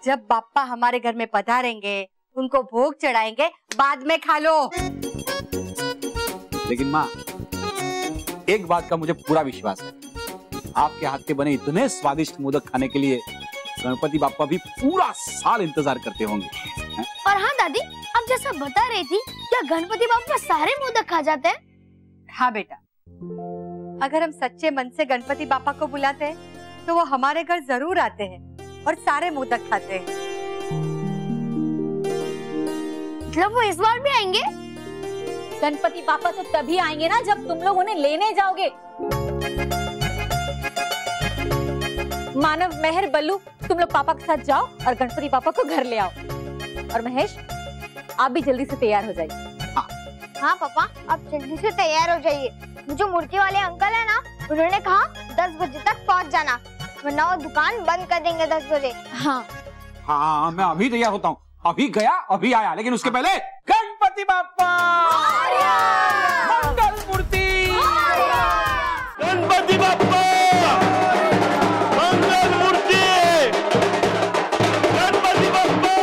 जब बापा हमारे घर में पधारेंगे, उनको भोग चढ़ाएंगे, बाद में खा लो। लेकिन माँ, एक बात का मुझे पूरा विश्वास है, आपके हाथ के बने इतने स्वादिष्ट मोदक खाने के लिए गणपति बापा भी पूरा साल इंतजार करते होंगे। और हाँ दादी, आप जैसा बता रही थी, क्या गणपति बापा सारे मोदक खा जाते हैं? हाँ बेटा, अगर हम सच्चे मन से गणपति बापा को बुलाते हैं, तो वो हमारे घर जरूर आते हैं और सारे मोदक खाते हैं। मतलब वो इस बार भी आएंगे? गणपति पापा तो तभी आएंगे ना जब तुम लोग उन्हें लेने जाओगे। मानव, मेहर, बल्लू, तुम लोग पापा के साथ जाओ और गणपति पापा को घर ले आओ। और महेश, आप भी जल्दी से तैयार हो जाइए। हाँ पापा, आप जल्दी से तैयार हो जाइए। वो जो मूर्ति वाले अंकल है ना, उन्होंने कहा 10 बजे तक पहुंच जाना, वरना वो दुकान बंद कर देंगे 10 बजे। हाँ हाँ, मैं अभी तैयार होता हूँ, अभी गया अभी आया, लेकिन उसके पहले गणपति बापा मंगल मूर्ति, गणपति बापा मंगल मूर्ति, गणपति बापा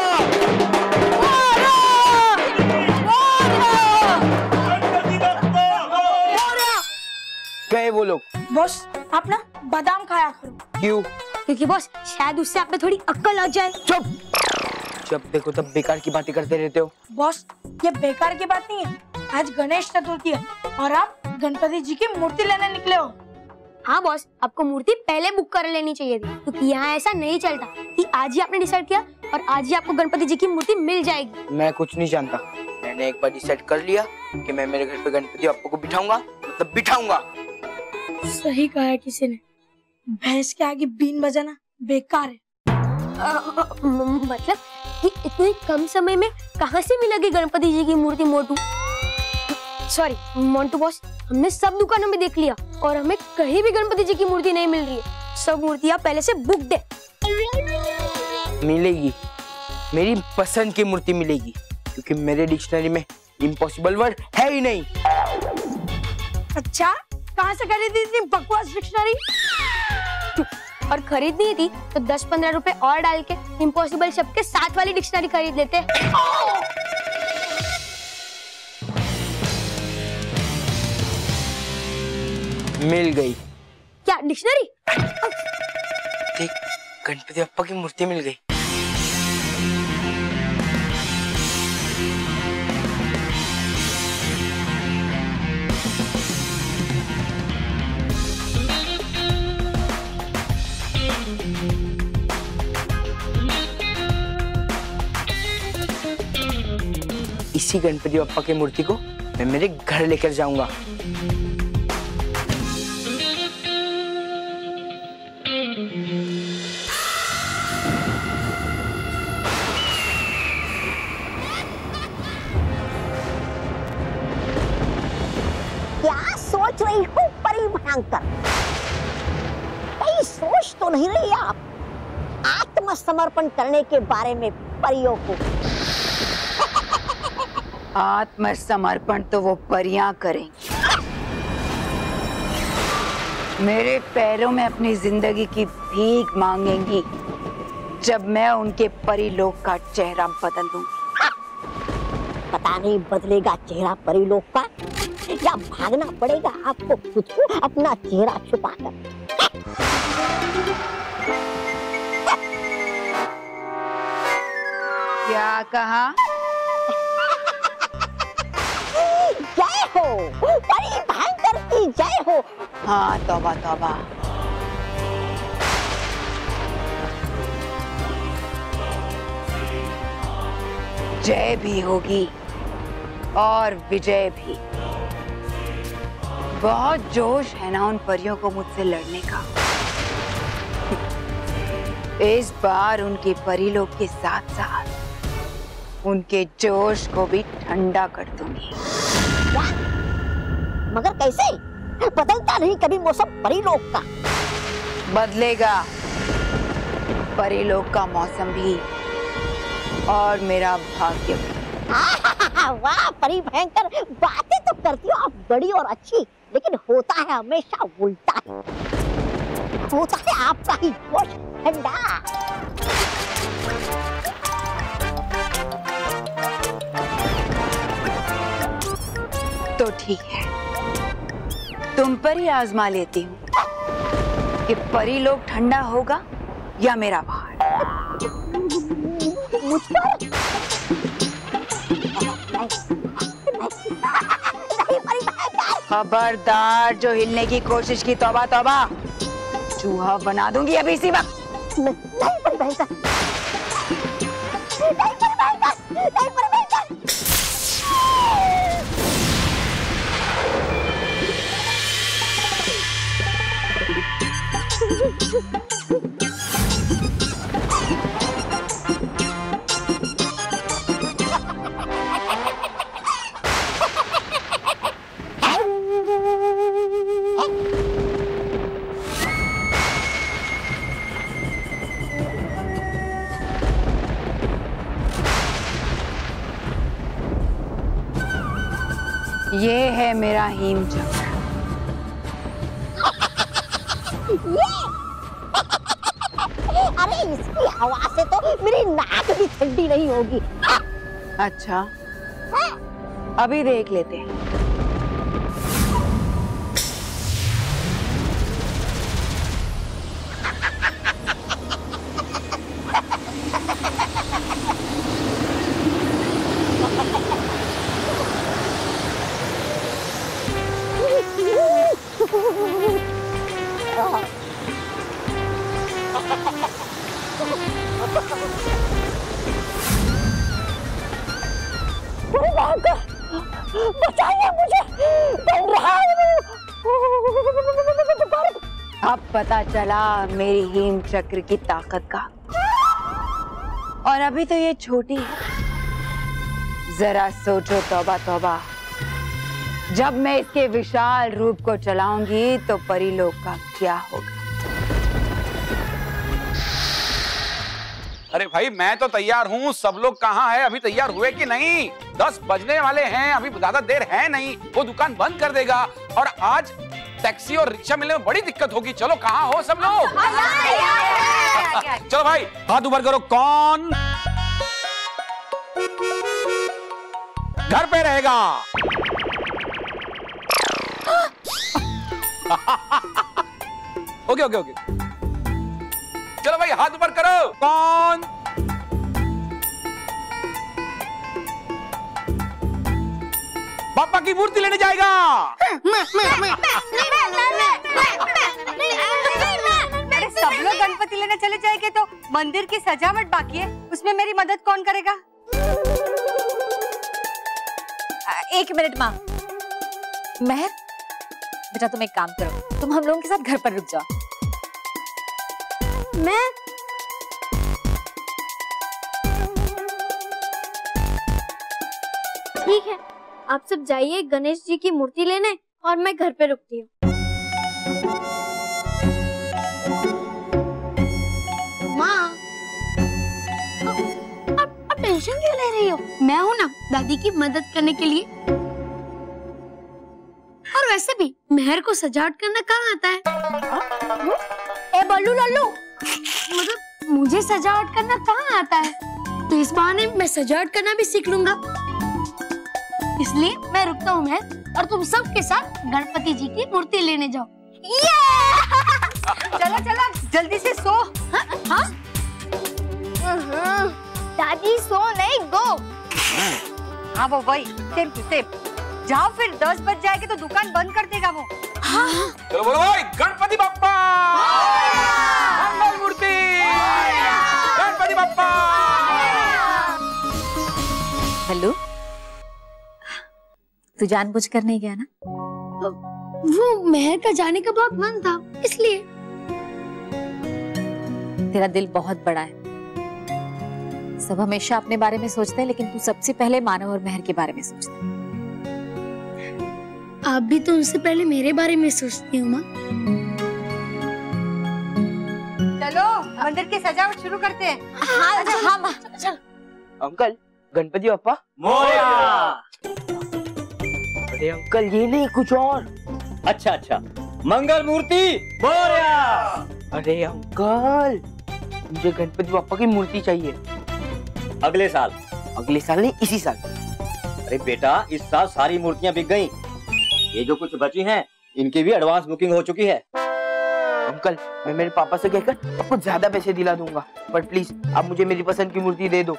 गए वो लोग। बॉस, आप ना बादाम खाया करो। क्यों? क्योंकि बॉस, शायद उससे आप में थोड़ी अक्ल आ जाए। चुप! जब देखो तब बेकार की बातें करते रहते हो। बॉस, ये बेकार की बात नहीं है, आज गणेश चतुर्थी है और आप गणपति जी की मूर्ति लेने निकले हो। हाँ बॉस, आपको मूर्ति पहले बुक कर लेनी चाहिए थी, क्योंकि यहाँ ऐसा नहीं चलता कि आज ही आपने डिसाइड किया और आज ही आपको गणपति जी की मूर्ति मिल जाएगी। मैं कुछ नहीं जानता, मैंने एक बार डिसाइड कर लिया कि मैं मेरे घर पे गणपति बापा को बिठाऊंगा, मतलब बिठाऊंगा। सही कहा है किसी ने, भैंस के आगे बीन बजाना बेकार है। मतलब कि इतने कम समय में कहाँ से मिलेगी गणपति जी की मूर्ति मोटू? सॉरी मोंटू बॉस, हमने सब दुकानों में देख लिया और हमें कहीं भी गणपति जी की मूर्ति नहीं मिल रही है। सब मूर्तियाँ पहले से बुक है। मिलेगी, मेरी पसंद की मूर्ति मिलेगी, क्योंकि मेरे डिक्शनरी में इम्पॉसिबल वर्ड है ही नहीं। अच्छा, कहाँ से खरीदी थी बकवास डिक्शनरी? और खरीदनी थी तो 10-15 रुपए और डाल के इम्पॉसिबल शब्द के साथ वाली डिक्शनरी खरीद लेते। मिल गई। क्या डिक्शनरी? देख, गणपति बप्पा की मूर्ति मिल गई। इसी गणपति बप्पा की मूर्ति को मैं मेरे घर लेकर जाऊंगा। क्या सोच रही हो परी भयंकर? कहीं सोच तो नहीं रही आप आत्मसमर्पण करने के बारे में परियों को? आत्मसमर्पण तो वो परियां करेंगी। मेरे पैरों में अपनी जिंदगी की भीख मांगेंगी जब मैं उनके परिलोक का चेहरा बदल दूंगी। पता नहीं बदलेगा चेहरा परिलोक का या भागना पड़ेगा आपको खुद को अपना चेहरा छुपाकर। क्या कहा? जय हो परी भयंकर की जय हो। हाँ, तौबा तौबा। जय भी होगी और विजय भी। बहुत जोश है ना उन परियों को मुझसे लड़ने का। इस बार उनके परिलोक के साथ साथ उनके जोश को भी ठंडा कर दूंगी। मगर कैसे? बदलता नहीं कभी मौसम परिलोक का। बदलेगा परिलोक का मौसम भी और मेरा भाग्य भी। वाह परी भयंकर, बातें तो करती हो आप बड़ी और अच्छी, लेकिन होता है हमेशा उल्टा ही। होता है आपका ही जोश ठंडा। तो ठीक है, तुम पर ही आजमा लेती हूँ कि परिलोक ठंडा होगा या मेरा भार। मुझ पर? खबरदार, जो हिलने की कोशिश की तौबा तौबा, चूहा बना दूंगी अभी इसी वक्त। नहीं परी भयंकर, नहीं परी भयंकर, नहीं परी भयंकर। ये है मेरा हीम चक्र। अरे इसकी हवा से तो मेरी नाक भी ठंडी नहीं होगी। अच्छा, अभी देख लेते हैं। बचाइए मुझे, बन रहा है। अब पता चला मेरी हीम चक्र की ताकत का। और अभी तो ये छोटी है। जरा सोचो तौबा तौबा, जब मैं इसके विशाल रूप को चलाऊंगी तो परिलोक का क्या होगा। अरे भाई मैं तो तैयार हूँ, सब लोग कहाँ हैं? अभी तैयार हुए कि नहीं? 10 बजने वाले हैं, अभी ज्यादा देर है नहीं, वो दुकान बंद कर देगा और आज टैक्सी और रिक्शा मिलने में बड़ी दिक्कत होगी। चलो कहाँ हो सब लोग? चलो भाई हाथ ऊपर करो। कौन घर पे रहेगा? ओके ओके ओके, चलो भाई हाथ ऊपर करो। कौन पापा की मूर्ति लेने जाएगा? अरे सब लोग गणपति लेने चले जाएंगे तो मंदिर की सजावट बाकी है, उसमें मेरी मदद कौन करेगा? 1 मिनट माँ। महर बेटा तुम एक काम करो, तुम हम लोगों के साथ घर पर रुक जाओ। मैं ठीक है, आप सब जाइए गणेश जी की मूर्ति लेने और मैं घर पे रुकती हूँ। माँ आप टेंशन क्यों ले रही हो? मैं हूँ ना दादी की मदद करने के लिए। और वैसे भी मेहर को सजावट करना कहाँ आता है? ए बल्लू लल्लू, मतलब मुझे सजावट करना कहाँ आता है? तो इस बहाने मैं सजावट करना भी सीख लूंगा। इसलिए मैं रुकता हूँ महर और तुम सब के साथ गणपति जी की मूर्ति लेने जाओ। चलो चलो जल्दी से सो। हाँ? दादी सो नहीं, गो। हाँ वो वही सेम टू सेम। जाओ फिर 10 बज जाएंगे तो दुकान बंद कर देगा वो। हाँ। चलो बोलो भाई गणपति बप्पा मंगल मूर्ति, गणपति बप्पा। हेलो, तू जानबूझकर नहीं गया ना? वो महर का जाने का बहुत मन था इसलिए। तेरा दिल बहुत बड़ा है, सब हमेशा अपने बारे में सोचते हैं लेकिन तू सबसे पहले मानव और महर के बारे में सोचता है। आप भी तो उनसे पहले मेरे बारे में सोचती हो माँ। चलो मंदिर की सजावट शुरू करते हैं। हाँ हाँ माँ चल। अंकल गणपति बप्पा मोरया। अरे अंकल ये नहीं कुछ और। अच्छा अच्छा, मंगल मूर्ति मोरया। अरे अंकल मुझे गणपति बप्पा की मूर्ति चाहिए। अगले साल? अगले साल नहीं, इसी साल। अरे बेटा इस साल सारी मूर्तियां बिक गईं। ये जो कुछ बची हैं इनकी भी एडवांस बुकिंग हो चुकी है। अंकल मैं मेरे पापा से कहकर आपको ज्यादा पैसे दिला दूंगा, पर प्लीज आप मुझे मेरी पसंद की मूर्ति दे दो।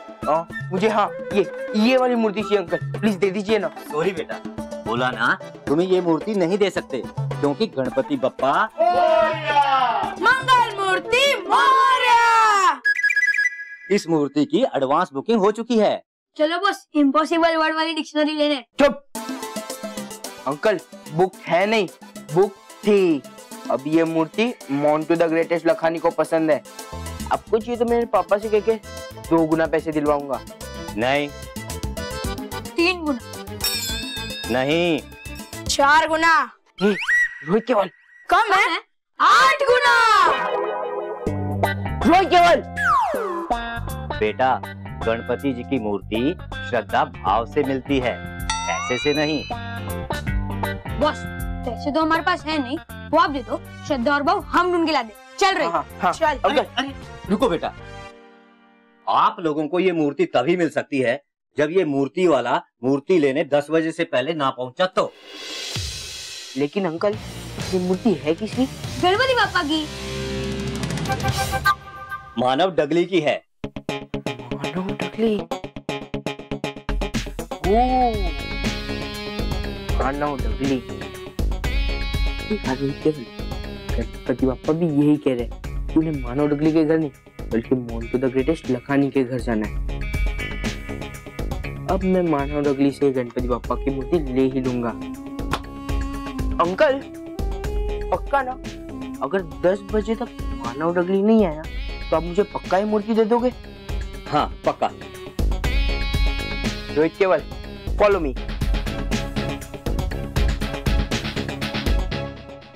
मुझे हाँ ये वाली मूर्ति चाहिए अंकल, प्लीज दे दीजिए ना। सॉरी बेटा, बोला ना तुम्हें ये मूर्ति नहीं दे सकते क्योंकि गणपति बप्पा मंगल मूर्ति मोरया। इस मूर्ति की एडवांस बुकिंग हो चुकी है। चलो बस इम्पॉसिबल वर्ड वाली डिक्शनरी लेने। चुप अंकल, बुक है नहीं, बुक थी। अब ये मूर्ति मोंटू द ग्रेटेस्ट लखानी को पसंद है। आपको चाहिए तो मेरे पापा से कहके 2 गुना पैसे दिलवाऊंगा। नहीं 3 गुना, नहीं 4 गुना, रोहित केवल कम है 8 गुना। रोहित केवल बेटा गणपति जी की मूर्ति श्रद्धा भाव से मिलती है, पैसे से नहीं। बॉस पैसे तो हमारे पास है नहीं, वो आप दे दो, श्रद्धा और भाव हम ढूंढ के ला दे। चल रही। हाँ, चल अरे रुको बेटा, आप लोगों को ये मूर्ति तभी मिल सकती है जब ये मूर्ति वाला मूर्ति लेने 10 बजे से पहले ना पहुंचा तो। लेकिन अंकल ये मूर्ति है किसकी? गणपति पापा की। मानव डगली की है। मानव डगली? मानव डगली। गणपति पापा भी यही कह रहे हैं कि उन्हें मानव डगली के घर नहीं बल्कि मोंटू द ग्रेटेस्ट लखानी के घर जाना है। अब मैं मानव डगली से गणपति पापा की मूर्ति ले ही लूंगा। अंकल पक्का ना, अगर 10 बजे तक मानव डगली नहीं आया तो आप मुझे पक्का ही मूर्ति दे दोगे? हाँ पक्का। रोहित केवल फॉलो मी।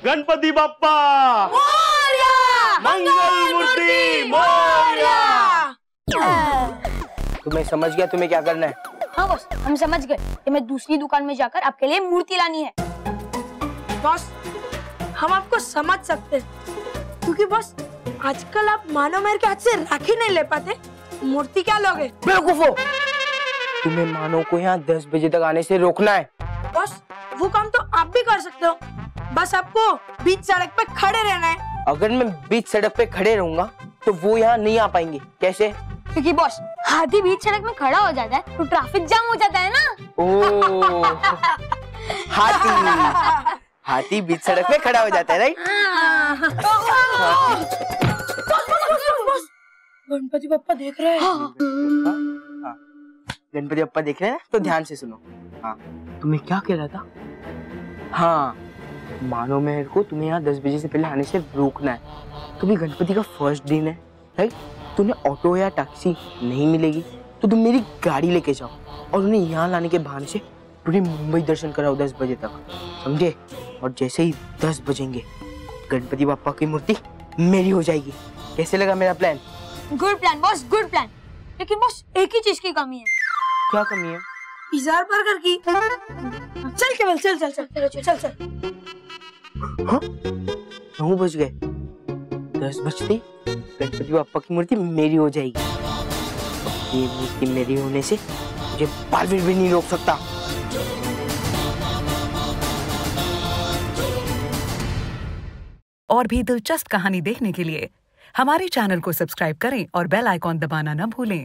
गणपति बप्पा मोरया। मंगल मूर्ति मोरया। मैं समझ गया तुम्हें क्या करना है। हाँ बॉस, हम समझ गए कि मैं दूसरी दुकान में जाकर आपके लिए मूर्ति लानी है। बॉस, हम आपको समझ सकते हैं, क्योंकि बॉस आजकल आप मानो मेरे के हाथ से राखी नहीं ले पाते, मूर्ति क्या लोगे? बेवकूफो, तुम्हें मानो को यहाँ 10 बजे तक आने से रोकना है। बॉस, वो काम तो आप भी कर सकते हो, बस आपको बीच सड़क पे खड़े रहना है। अगर मैं बीच सड़क पे खड़े रहूंगा तो वो यहाँ नहीं आ पाएंगे। कैसे? क्योंकि बॉस हाथी बीच सड़क में खड़ा हो जाता है तो ट्रैफिक जाम हो जाता है ना। ओह, हाथी बीच सड़क पे खड़ा हो जाता है, राइट? गणपति बप्पा देख रहे हैं। गणपति बप्पा देख रहे हैं तो ध्यान से सुनो। हाँ, तुम्हें क्या कह रहा था? हाँ, मानो मेहर को तुम्हें यहाँ 10 बजे से पहले आने से रोकना है। तो भी गणपति का फर्स्ट दिन है, राइट? तुम्हें ऑटो या टैक्सी नहीं मिलेगी तो तुम मेरी गाड़ी लेके जाओ और उन्हें यहाँ लाने के बहाने से पूरी मुंबई दर्शन कराओ 10 बजे तक, समझे? और जैसे ही 10 बजेंगे गणपति बापा की मूर्ति मेरी हो जाएगी। कैसे लगा मेरा plan? Good plan boss, good plan. लेकिन बॉस एक ही चीज की कमी है। क्या कमी है? पिज़्ज़ा बर्गर की। चल केवल, चल चल चल चल चल चल। हाँ? 9 बज गए, 10 बजते गणपति बापा की मूर्ति मेरी हो जाएगी। ये मूर्ति मेरी होने से मुझे बालवीर भी नहीं रोक सकता। और भी दिलचस्प कहानी देखने के लिए हमारे चैनल को सब्सक्राइब करें और बेल आइकॉन दबाना न भूलें।